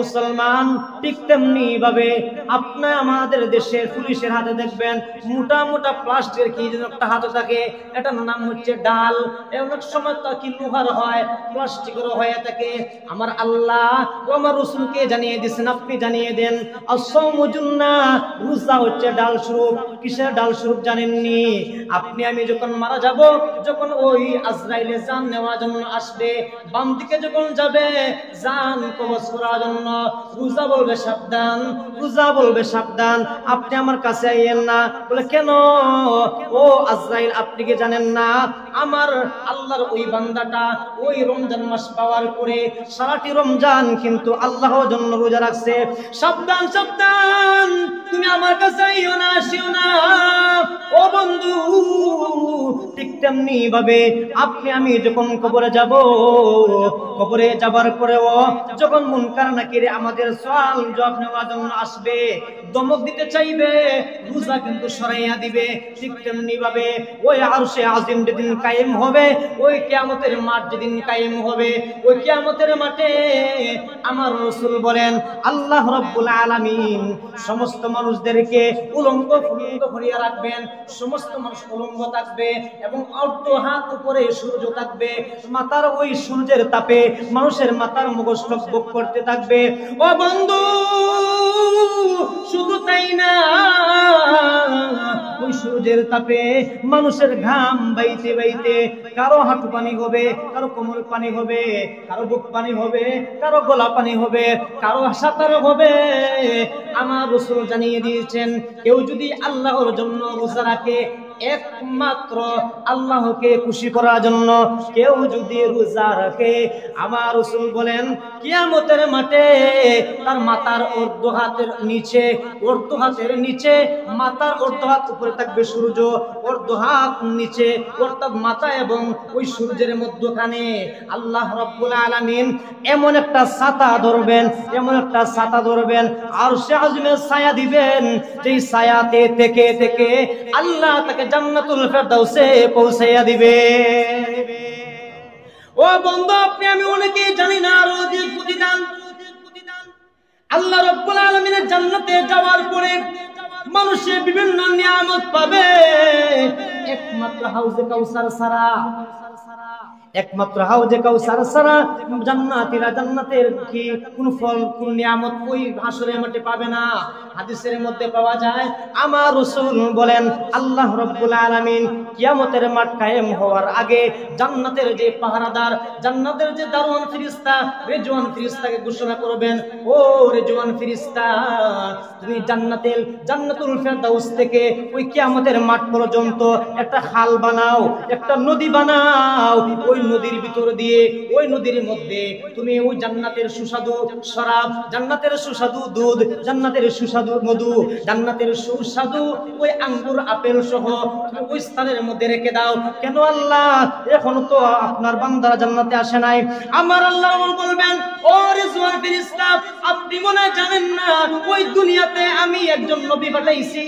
মুসলমান ঠিক তেমনি ভাবে আপনার আমাদের দেশের পুলিশের হাতে দেখবেন মোটা মোটা প্লাস্টিকের কি যেন একটা হাতে থাকে, এটার নাম হচ্ছে ডাল। অনেক সময় তা কি লোহার হয়, প্লাস্টিকেরও হয়ে থাকে। আমার আল্লাহ ও আমার রাসূলকে জানিয়ে দিয়েছেন, আপনি জানিয়ে দেন আস-সাওমু জান্নাহ, রোজা হচ্ছে ডাল স্বরূপ। কিসের ডাল স্বরূপ জানেননি? আপনি আমি যখন মারা যাব, যখন ওই আজরাইলে জান নেওয়ার জন্য আসবে, বাম দিকে যখন যাবে জান কবজ করার জন্য, রোজা বলবে সাবধান, রোজা বলবে সাবধান, আপনি আমার কাছে আইয়েন না। বলে কেন? ও আজরাইল আপনি কি জানেন না আমার আল্লাহর ওই বান্দাটা ওই রমজান মাস পাওয়ার পরে সারাটি রমজান কিন্তু আল্লাহর জন্য রোজা রাখছে। সাবধান সাবধান, তুমি আমার কাছে আইও না, আসিও না ও বন্ধু। ঠিক তেমনি ভাবে আপনি আমি যখন কবরে যাব, কবরে যাবার পরেও যখন মুনকার নাকির আমাদের সওয়াল জবাব নেওয়ার জন্য আসবে, দমক দিতে চাইবে, রোজা কিন্তু সরাইয়া দিবে। ঠিক তেমনি ভাবে ওই আরশে আজিম যেদিন কায়েম হবে, ওই কিয়ামতের মাঠ যেদিন কায়েম হবে, ওই কিয়ামতের মাঠে আমার রাসূল বলেন আল্লাহ রাব্বুল আলামিন সমস্ত মানুষদেরকে উলঙ্গ ফুলঙ্গ করিয়া রাখবেন। সমস্ত মানুষ উলঙ্গ থাকবে এবং অর্ধ হাত উপরে সূর্য থাকবে। মাথার ওই সূর্যের তাপে মানুষের মাথার মগজ টকবক করতে থাকবে। ও বন্ধু, শুধু তাই না, ওই সূর্যের তাপে মানুষের ঘাম বাইতে বাইতে কারো হাঁটু পানি হবে, কারো কোমর পানি হবে, কারো বুক পানি হবে, কারো গলা পানি হবে, কারো সাঁতার হবে। আমার রাসূল জানিয়ে দিয়েছেন, কেউ যদি আল্লাহর জন্য রোজা রাখে, একমাত্র আল্লাহকে খুশি করার জন্য কেউ যদি রোজা রাখে, আমার রাসূল বলেন কিয়ামতের মাঠে তার মাথার অর্ধ হাতের নিচে মাথার অর্ধ হাত উপরে থাকবে সূর্য, অর্ধ হাত নিচে, অর্থাৎ মাথা এবং ওই সূর্যের মধ্যখানে আল্লাহ রাব্বুল আলামিন এমন একটা ছাতা ধরবেন, এমন একটা ছাতা ধরবেন, আরশে আযমের ছায়া দিবেন, যেই ছায়াতে থেকে থেকে আল্লাহ তাকে জান্নাতুল ফেরদাউসে পৌঁছাইয়া দিবে। ও বন্ধু, আপনি আমি অনেকেই জানি না রোজের প্রতিদান। আল্লাহ রাব্বুল আলামিনের জান্নাতে যাওয়ার পরে মানুষের বিভিন্ন নিয়ামত পাবে, একমাত্র হাউজে কাউসার ছাড়া। একমাত্র হাউজে কাউসার ছাড়া জান্নাতীরা জান্নাতের কি কোন ফল কোন নিয়ামত ওই হাসরের মাঠে পাবে না। হাদিসের মধ্যে পাওয়া যায়, আমার রাসূল বলেন আল্লাহ রাব্বুল আলামিন কিয়ামতের মাঠ কায়েম হওয়ার আগে জান্নাতের যে পাহারাদার, জান্নাতের যে দারোয়ান ফেরেশতা, রেজওয়ান ফেরেশতাকে ঘোষণা করবেন, ও রেজওয়ান ফেরেশতা, তুমি জান্নাতুল ফেরদাউস থেকে ওই কিয়ামতের মাঠ পর্যন্ত একটা খাল বানাও, একটা নদী বানাও। ওই নদীর ভিতর দিয়ে, ওই নদীর মধ্যে তুমি ওই জান্নাতের সুস্বাদু শরাব, জান্নাতের সুস্বাদু দুধ, জান্নাতের সুস্বাদু মধু, জান্নাতের সুস্বাদু ওই আঙ্গুর আপেল সহ তুমি ওই স্থানের মধ্যে রেখে দাও। কেন আল্লাহ, এখনো তো আপনার বান্দারা জান্নাতে আসে নাই। আমার আল্লাহ বলবেন, ও রিজওয়ান ফেরেশতা, আপনি মনে জানেন না ওই দুনিয়াতে আমি একজন নবী পাঠাইছি,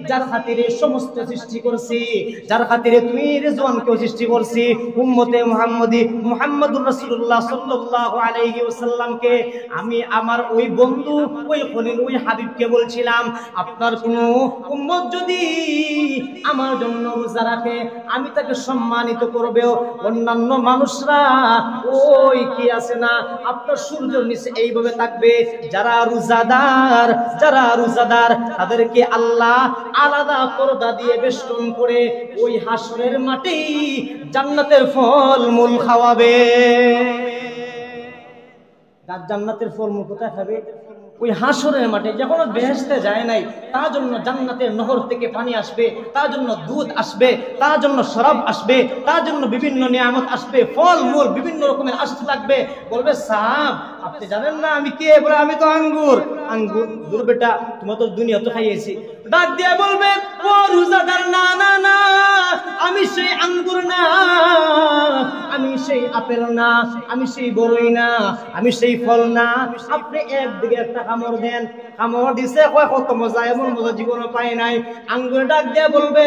যার খাতিরে সমস্ত সৃষ্টি করছি, যার খাতিরে তুমি রিজওয়ানকেও সৃষ্টি করছি। উম্মতে মুহাম্মদী মুহাম্মদুর রাসূলুল্লাহ সাল্লাল্লাহু আলাইহি ওয়াসাল্লামকে আমি আমার ওই বন্ধু, ওই খলিল, ওই হাবিবকে বলছিলাম, আপনার কোন উম্মত যদি আমার জন্য রোজা রাখে, আমি তাকে সম্মানিত করবে। অন্যান্য মানুষরা ওই কি আছে না, আপনার সূর্যের নিচে এইভাবে থাকবে। যারা রোজাদার তাদেরকে আল্লাহ আলাদা পর্দা দিয়ে বেষ্টন করে ওই হাসরের মাঠেই জান্নাতের ফলমূল খাওয়াবে। জান্নাতের ফলমূল কোথায় খাবে? ওই হাসরের মাঠে। যখন বেহেশতে যায় নাই, তার জন্য জান্নাতের নহর থেকে পানি আসবে, তার জন্য দুধ আসবে, তার জন্য শরাব আসবে, তার জন্য বিভিন্ন নিয়ামত আসবে, ফলমূল বিভিন্ন রকমের আসতে থাকবে। বলবে, সাহাব আপনি জানেন না আমি কে? বলে, আমি তো আঙ্গুর। দূর বেটা, তোমার তো দুনিয়া তো খাইয়েছি। ডাক দিয়ে বলবে, ও রোজাদার, না না না, আমি সেই আঙ্গুর না, আমি সেই আপেল না, আমি সেই বড়ই না, আমি সেই ফল না। আপনি একদিকে একটা কামড় দেন। কামড় দিছে, কত মজা, এমন মজা জীবনে পায় নাই। আঙ্গুরে ডাক দিয়ে বলবে,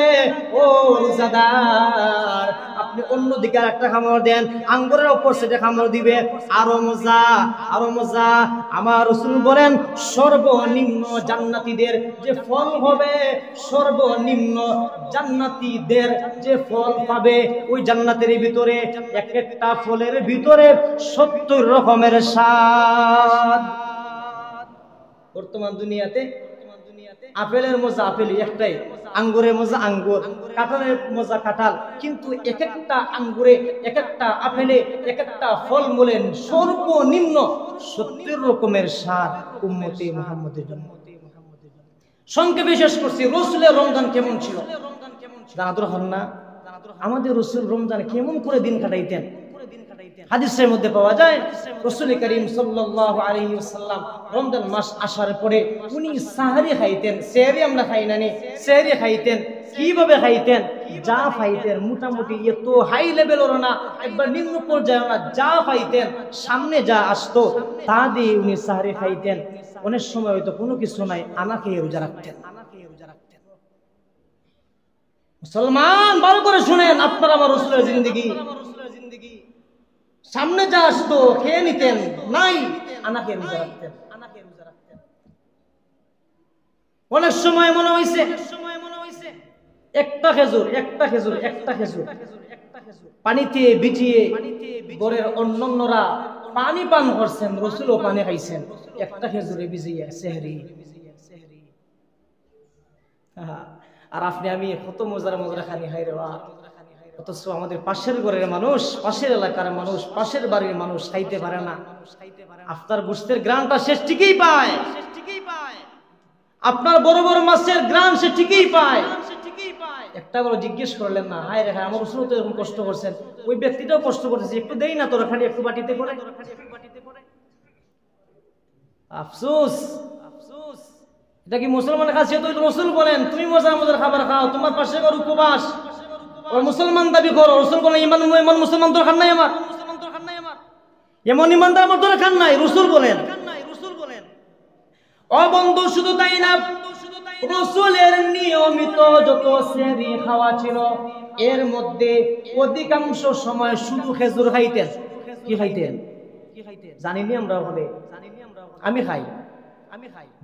ও রোজাদার, আপনি অন্যদিকে একটা কামড় দেন। আঙ্গুরের উপর সেটা কামড় দিবে, আরো মজা, আরো মজা। আমার রাসূল বলেন, সর্বনিম্ন জান্নাতীদের যে ফল হবে, সর্বনিম্ন জান্নাতীদের যে ফল পাবে, ওই জান্নাতের ভিতরে এক একটা ফলের ভিতরে 70 রকমের স্বাদ। বর্তমান দুনিয়াতে আপেলের মজা আপেলই একটাই, আঙ্গুরের মজা আঙ্গুর, কাঁঠালের মজা কাঁঠাল, কিন্তু এক একটা আঙ্গুরে, এক একটা আপেলে, এক একটা ফলমূলের সর্বনিম্ন 70 রকমের স্বাদ উম্মতে মুহাম্মদের জন্য। সংক্ষেপে শেষ করছি, রাসূলের রমজান কেমন ছিল? জানা দরকার না? আমাদের রাসূল রমজানে কেমন করে দিন কাটাইতেন হাদিসের মধ্যে পাওয়া যায় রাসূল করিম সাল্লাল্লাহু আলাইহি ওয়াসাল্লাম রমজান মাস আসার পরে উনি সাহরি খাইতেন। সেহরি আমরা খাই না, সেহরি খাইতেন। কিভাবে খাইতেন? যা খাইতেন মোটামুটি এত হাই লেভেলের না, একবার নিম্ন পর্যায়ে না, যা খাইতেন সামনে যা আসতো তা দিয়ে উনি সাহরি খাইতেন। অনেক সময় হয়তো কোনো কিছু নাই, আনা খেয়ে রোজা রাখতেন। মুসলমান ভালো করে শুনেন, আপনার আমার রাসূলের জিন্দেগি, সামনে যা আসতো খেয়ে নিতেন, নাই আনা খেয়ে রোজা রাখতেন। অনেক সময় মনে হইছে একটা খেজুর পানিতে ভিজিয়ে ঘরের অন্যান্যরা পানি পান করছেন, রাসূলও পানি খাইছেন, একটা খেজুরে ভিজিয়ে সেহরি। আর আপনি আমি কত মজার খানি খাই রে, অথচ আমাদের পাশের ঘরের মানুষ, পাশের এলাকার মানুষ, পাশের বাড়ির মানুষ খাইতে পারে না। আপনার গোশতের গ্রানটা সে ঠিকই পায়, আপনার বড় বড় মাছের গ্রান সে ঠিকই পায়। একটা বড় জিজ্ঞেস করলেন না, হায় রে হায় আমার রাসূল তো এরকম কষ্ট করছেন, ওই ব্যক্তিটাও কষ্ট করতেছে, একটু দেই না তোরা খালি একটু বাটিতে করে। আফসোস, এটা কি মুসলমানের কাছে? তো রাসূল বলেন তুমি মজার খাবার খাও, তোমার পাশে ঘর উপবাস, ও মুসলমান দাবি করো। রাসূল বলেন ইমান মুসলমান দরকার নাই আমার, এমন ইমানদার আমার দরকার নাই। রাসূল বলেন ও বন্ধু, শুধু তাই না, রাসূলের নিয়মিত যত সেহরি খাওয়া ছিল এর মধ্যে অধিকাংশ সময় শুধু খেজুর খাইতেন। কি খাইতেন জানিনি আমরা, বলে আমি খাই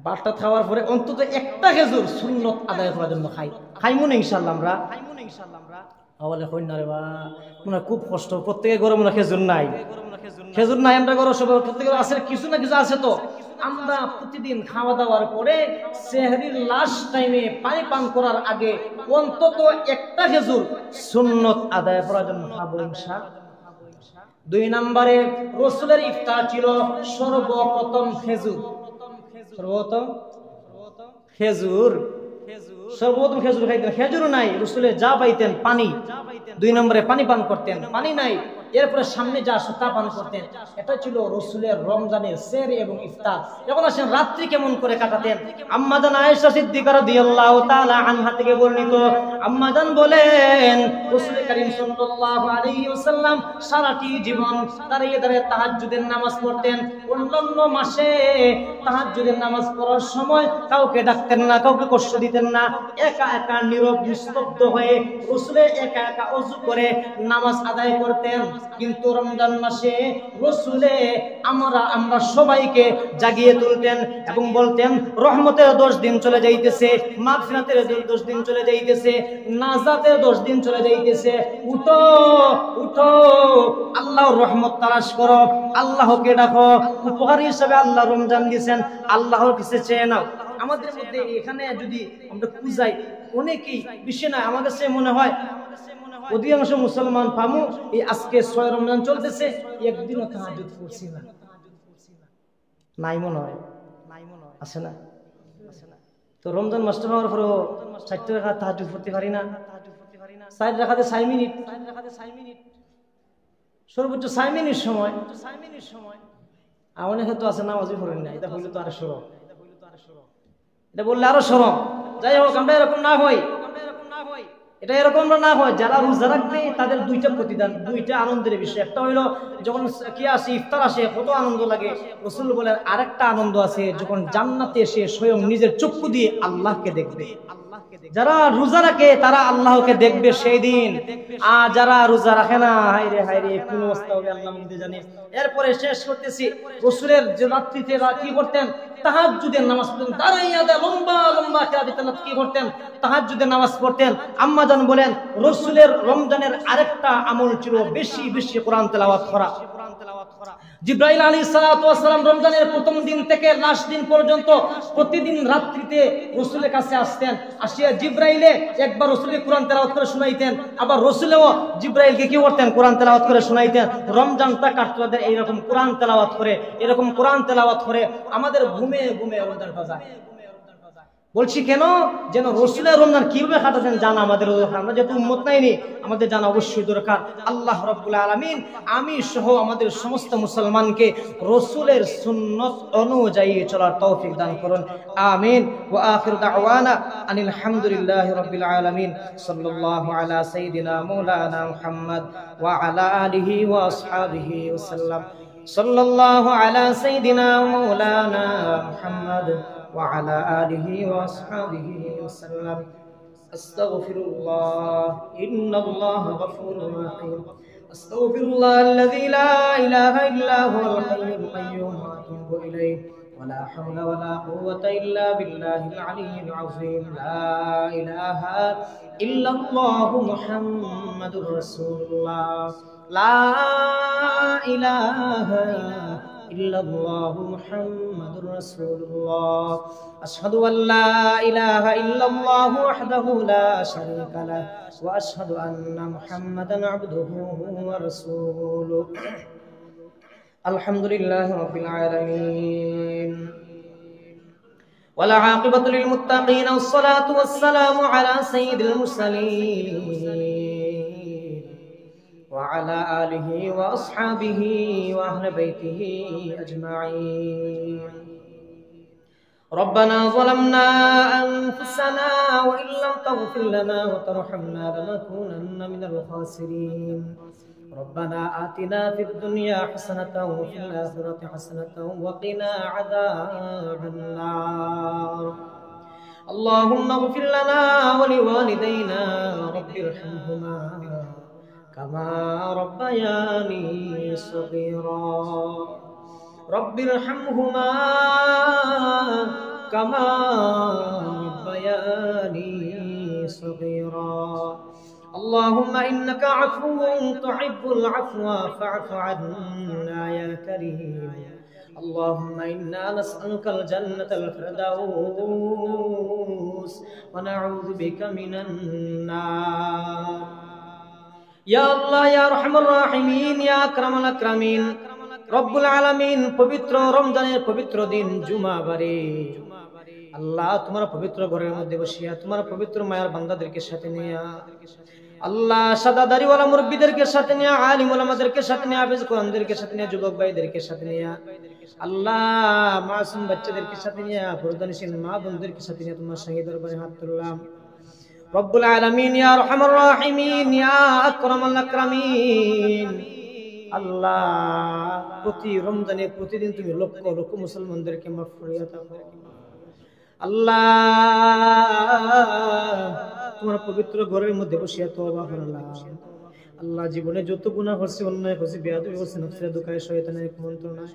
বারটা খাওয়ার পরে অন্তত একটা খেজুর সুন্নত আদায় করার জন্য খাইমু না ইনশাআল্লাহ আমরা। বলে হই না রে বা, মনে খুব কষ্ট, প্রত্যেকে গরম না খেজুর নাই আমরা গরম সব প্রত্যেকের আছে কিছু না কিছু আছে। তো আমরা প্রতিদিন খাওয়া দাওয়ার পরে সেহরির লাস্ট টাইমে পানি পান করার আগে অন্তত একটা খেজুর সুন্নত আদায় করার জন্য খাবো ইনশাআল্লাহ। 2 নম্বরে রাসূলের ইফতার ছিল সর্বপ্রথম খেজুর, সর্বপ্রথম খেজুর খাইতেন। খেজুর নাই, রাসূলে যা পাইতেন পানি। 2 নম্বরে পানি পান করতেন, পানি নাই এরপরে সামনে যা আসে তা পান করতেন। এটা ছিল রাসূলের রমজানের সেহরি এবং ইফতার। এখন আসেন রাত্রি কেমন করে কাটাতেন। আম্মা জান আয়েশা সিদ্দিকা রাদিয়াল্লাহু তাআলা আনহা থেকে বর্ণিত, আম্মা জান বলেন রাসূল করিম সাল্লাল্লাহু আলাইহি ওয়াসাল্লাম সারাটি জীবন দাঁড়িয়ে তাহাজ্জুদের নামাজ পড়তেন। অন্যান্য মাসে তাহাজ্জুদের নামাজ পড়ার সময় কাউকে ডাকতেন না, কাউকে কষ্ট দিতেন না, একা একা নীরব নিস্তব্ধ হয়ে রাসূলে একা একা ওযু করে নামাজ আদায় করতেন। কিন্তু রমজান মাসে রাসূলে আমরা সবাইকে জাগিয়ে তুলতেন এবং বলতেন রহমতের 10 দিন চলে যাইতেছে, মাগফিরাতের 10 দিন চলে যাইতেছে, নাজাতের 10 দিন চলে যাইতেছে, উঠো আল্লাহর রহমত তালাশ করো, আল্লাহকে ডাকো। উপহার হিসেবে আল্লাহ রমজান দিয়েছেন, আল্লাহর কাছে চেয়ে নাও। আমাদের মধ্যে এখানে যদি আমরা খুঁজাই অনেকেই বেশি না, আমার কাছে মনে হয় অধিকাংশ মুসলমান পামু এই আজকে 6 রমজান চলতেছে, একদিনও তাহাজ্জুদ পড়ছি না, নাই মনে হয়, আছে না? তো রমজান মাসটা হওয়ার পরেও 4 রাকাত তাহাজ্জুদ পড়তে পারি না, 4 রাকাতে 6 মিনিট, সর্বোচ্চ 6 মিনিট সময়। অনেকে তো আছে নামাজই পড়েন না, এটা হইলে তো আরো সরম, এটা বললে আরো সরম। যাই হোক, আমরা এরকম না হই, এটা এরকম না হয়। যারা রোজা রাখবে তাদের 2টা প্রতিদান, 2টা আনন্দের বিষয়। একটা হইলো যখন কি আসে ইফতার আসে কত আনন্দ লাগে। রাসূল বলেন আরেকটা আনন্দ আছে যখন জান্নাতে এসে স্বয়ং নিজের চক্ষু দিয়ে আল্লাহকে দেখবে। যারা রোজা রাখে তারা আল্লাহকে দেখবে সেই দিন, আর যারা রোজা রাখে না হায়রে কোন অবস্থা হবে আল্লাহ মধ্যে জানে। এরপরে শেষ করতেছি, রাসূলের যে রাত্রিতে কি করতেন, তাহাজ্জুদের নামাজ পড়তেন, দাঁড়াইয়া লম্বা কিরাত দিতেন। কি করতেন? তাহাজ্জুদের নামাজ পড়তেন। আম্মা জান বলেন রাসূলের রমজানের আরেকটা আমল ছিল বেশি বেশি কোরআন তেলাওয়াত করা। জিবরাইল আলাইহিস সালাতু ওয়াস সালাম রমজানের প্রথম দিন থেকে লাস্ট দিন পর্যন্ত প্রতিদিন রাত্রিতে রাসূলের কাছে আসতেন। আসিয়া জিবরাইলে একবার রাসূলকে কোরআন তেলাওয়াত করে শোনাইতেন, আবার রাসূলও জিবরাইলকে কি করতেন, কোরআন তেলাওয়াত করে শোনাইতেন। রমজানটা কাটতে এইরকম কোরআন তেলাওয়াত করে, এরকম কোরআন তেলাওয়াত করে আমাদের ঘুমে রমজানটা যায়। বলছি কেন? যেন রাসূলের রমজান কিভাবে কাটাতেন জানা আমাদের দরকার। আমরা যেহেতু উম্মত নাইনি, আমাদের জানা অবশ্যই দরকার। আল্লাহ রাব্বুল আলামিন আমি সহ আমাদের সমস্ত মুসলমানকে রাসূলের সুন্নাত অনুযায়ী চলার তৌফিক দান করুন। আমিন। ওয়া আখির দাওয়ানা আনিল হামদুলিল্লাহি রাব্বিল আলামিন। সাল্লাল্লাহু আলা সাইয়্যিদিনা মাওলানা মুহাম্মদ ওয়া আলা আলিহি ওয়া আসহাবিহি ওয়াসাল্লাম। সাল্লাল্লাহু আলা সাইয়্যিদিনা মাওলানা মুহাম্মদ وعلى آله وأصحابه وسلم. أستغفر الله إن الله غفور رحيم. أستغفر الله الذي لا إله إلا هو الحي القيوم وأتوب إليه. ولا حول ولا قوة إلا بالله العلي العظيم. لا إله إلا الله محمد رسول الله. لا إله إلا الله محمد رسول الله. أشهد أن لا إله إلا الله وحده لا شريك له وأشهد أن محمدا عبده ورسوله. الحمد لله رب العالمين والعاقبة للمتقين والصلاة والسلام على سيد المرسلين وعلى آله وأصحابه وأهل بيته أجمعين. ربنا ظلمنا أنفسنا وإن لم تغفر لنا وترحمنا لنكونن من الخاسرين. ربنا آتنا في الدنيا حسنة وفي الآخرة حسنة وقنا عذاب النار. اللهم اغفر لنا ولوالدينا رب ارحمهما كما ربياني صغيرا. رب ارحمهما كما ربياني صغيرا. اللهم إنك عفو تحب العفو فاعف عنا يا كريم. اللهم إنا نسألك الجنة الفردوس ونعوذ بك من النار. يا الله يا أرحم الراحمين يا أكرم الأكرمين রব্বুল আলামিন পবিত্র রমজানের পবিত্র দিন জুমা বারে আল্লাহ তোমার পবিত্র ঘরের মধ্যে বসিয়া তোমার পবিত্র মায়ার বান্দাদেরকে সাথে নিয়ে আল্লাহ সাদা দাড়িওয়ালা মুরব্বিদেরকে সাথে নিয়ে আলিম ওলামাদেরকে সাথে নিয়ে হাফেজ কোরআনদেরকে সাথে নিয়ে যুবক ভাইদেরকে সাথে নিয়ে আল্লাহ মাসুম বাচ্চাদেরকে সাথে নিয়ে পর্দানিশীল মা বোনদেরকে সাথে নিয়ে তোমার শাহী দরবারে হাত তুললাম। রব্বুল আলামিন ইয়া আরহামুর রাহিমিন ইয়া আকরামাল আকরামিন আল্লাহ প্রতি রমজানে প্রতিদিন তুমি লক্ষ লক্ষ মুসলমানদেরকে মাফ করিয়া দাও আল্লাহ। তোমার পবিত্র ঘরের মধ্যে বসিয়া তওবা করলাম আল্লাহ। জীবনে যত গুনাহ করছি, অন্যায় করছি, বেয়াদবি করছি, নফসের দোকায় শয়তানের কুমন্ত্রণায়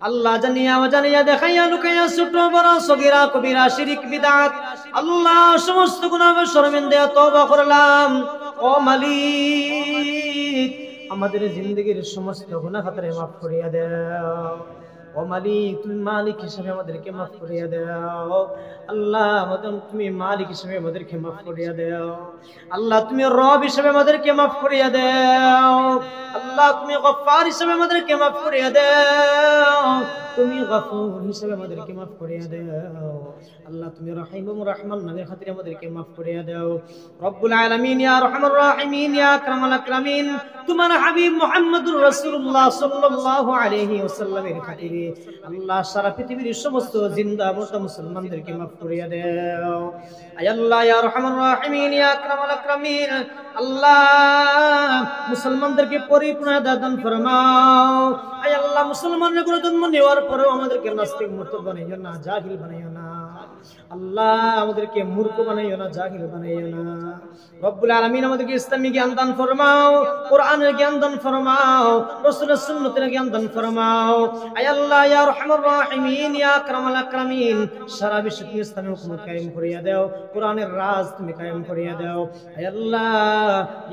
আল্লাহ জানিয়া অজানিয়া দেখাইয়া লুকাইয়া ছোট বড় সগীরা কবিরা শিরক বিদআত আল্লাহ সমস্ত গুনাহ শর্মিন্দা তওবা করলাম। ও মালিক আমাদের জিন্দেগীর সমস্ত গুনাহ খাতারে মাফ করিয়া দাও। ও মালিক তুমি মালিক হিসেবে আমাদেরকে মাফ করিয়া দাও আল্লাহ। তুমি মালিক হিসেবে আমাদেরকে মাফ করিয়া দাও আল্লাহ। তুমি রব হিসেবে আমাদেরকে মাফ করিয়া দাও আল্লাহ। তুমি গফফার হিসেবে আমাদেরকে মাফ করিয়া দাও। তুমি গফুর হিসেবে আমাদেরকে মাফ করিয়া দাও আল্লাহ। তুমি রহিম ও রহমান নামের খাতিরে আমাদেরকে মাফ করিয়া দাও। রব্বুল আলামিন ইয়া আরহামুর রাহিমিন ইয়া আকরামাল আকরামিন তোমার হাবিব মুহাম্মদুর রাসূলুল্লাহ সাল্লাল্লাহু আলাইহি ওয়াসাল্লামের খাতিরে আল্লাহ সারা পৃথিবীর সমস্ত জিন্দা মুর্দা মুসলমানদেরকে মাফ করিয়া দাও। আয় আল্লাহ ইয়া আরহামুর রাহিমিন ইয়া আকরামাল আকরামিন আল্লাহ মুসলমানদেরকে পরিপূর্ণ হিদায়াত দান ফরমাও। আয় আল্লাহ মুসলমানদের করে জন্ম নেওয়ার পরেও আমাদেরকে নাস্তিক মুরতাদ বানাইও না, জাহিল বানাইও না আল্লাহ। আমাদেরকে মূর্খ বানাইও না, জাহিল বানাইও না। রব্বুল আলামিন আমাদেরকে ইসলামী জ্ঞান দান ফরমাও, কোরআনের জ্ঞান দান ফরমাও, রাসূলের সুন্নতের জ্ঞান দান ফরমাও। আয় আল্লাহ ইয়া আরহামুর রাহিমিন ইয়া আকরামাল আকরামিন সারা বিশ্বে তুমি ইসলামের হুকুমত কায়েম করিয়া দাও, কোরআনের রাজ তুমি কায়েম করিয়া দাও। আয় আল্লাহ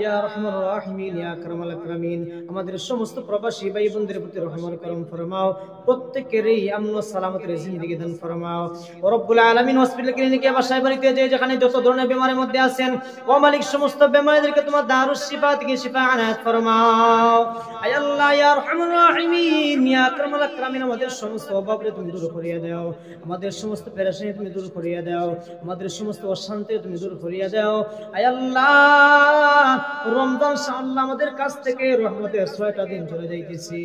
ইয়া আরহামুর রাহিমিন ইয়া আকরামাল আকরামিন আমাদের সমস্ত প্রবাসী ভাই বোনদের প্রতি রহম করম ফরমাও, প্রত্যেকেরই আমন ও সালামতের জিন্দেগি দান ফরমাও। ও রব্বুল আলামিন হসপিটাল ক্লিনিকে বাসায় বাড়িতে যে যেখানে যত ধরনের বেমারের মধ্যে আছেন ও মালিক সমস্ত বেমারীদেরকে তোমার দারুস শিফা থেকে শিফা আনায়াত ফরমাও। আয় আল্লাহ আল্লাহ ইয়া আরহামুর রাহিমিন ইয়া আকরামাল আকরামিন আমাদের সমস্ত অভাবকে তুমি দূর করিয়ে দাও, আমাদের সমস্ত পেরেশানি তুমি দূর করিয়ে দাও, আমাদের সমস্ত অশান্তি তুমি দূর করিয়ে দাও। আয় আল্লাহ রমজান আল্লাহ আমাদের কাছ থেকে রহমতের 6টা দিন চলে যাইতেছি।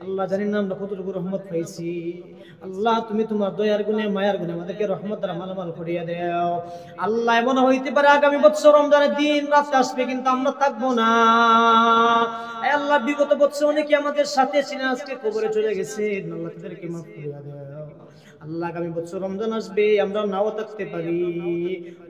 আল্লাহ জানি না আমরা কতটুকু রহমত পাইছি। আল্লাহ তুমি তোমার দয়ার গুণে মায়ার গুণে আমাদেরকে রহমত দ্বারা মালামাল করিয়ে দাও। আল্লাহ এমন হইতে পারে আগামী বছর রমজানের দিন রাত আসবে কিন্তু আমরা থাকবো না। আল্লাহ বিগত বছর অনেকে আমাদের সাথে ছিলেন, আজকে কবরে চলে গেছে, আল্লাহ তাদেরকে মাফ করিয়ে দাও। আল্লাহ আগামী বছর রমজান আসবে আমরা নাও থাকতে পারি,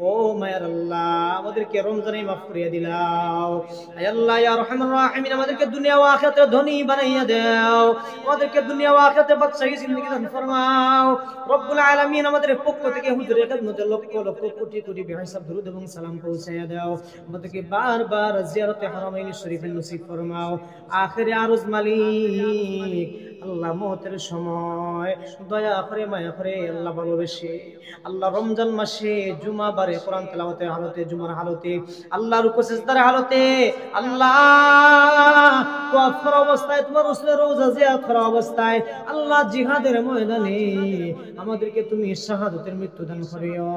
ও মায়ার আল্লাহ আমাদেরকে রমজানে মাফ করিয়ে দিলাও। আয় আল্লাহ ইয়া আরহামুর রাহিমিন আমাদেরকে দুনিয়া ও আখিরাতে ধনী বানাইয়া দাও, আমাদেরকে দুনিয়া ও আখিরাতে বাদশাহী জিন্দেগি দান ফরমাও। রব্বুল আলামিন আমাদের পক্ষ থেকে হুজুরের খেদমতে লক্ষ লক্ষ কোটি কোটি বেহিসাব দরুদ এবং সালাম পৌঁছাইয়া দাও। আমাদেরকে বারবার জিয়ারতে হারামাইন শরীফে নসিব ফরমাও। আখিরে আরজ মালিক আল্লাহ মওতের সময় দয়া করে মায়া করে আল্লাহ ভালোবেসে আল্লাহ রমজান মাসে জুমা বারে কোরআন তেলাওয়াতের হালতে, জুমার হালতে, আল্লাহ রুকু সিজদার হালতে, আল্লাহ ওয়াফ করা অবস্থায় তোমার রাসূলের রওজা জিয়ারত করা অবস্থায় আল্লাহ জিহাদের ময়দানে আমাদেরকে তুমি শাহাদাতের মৃত্যু দান করিও।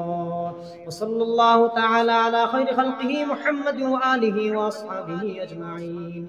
ওয়া সাল্লাল্লাহু তাআলা আলা খায়রি খালকিহি মুহাম্মাদিন ওয়া আলিহি ওয়া আসহাবিহি আজমাইন।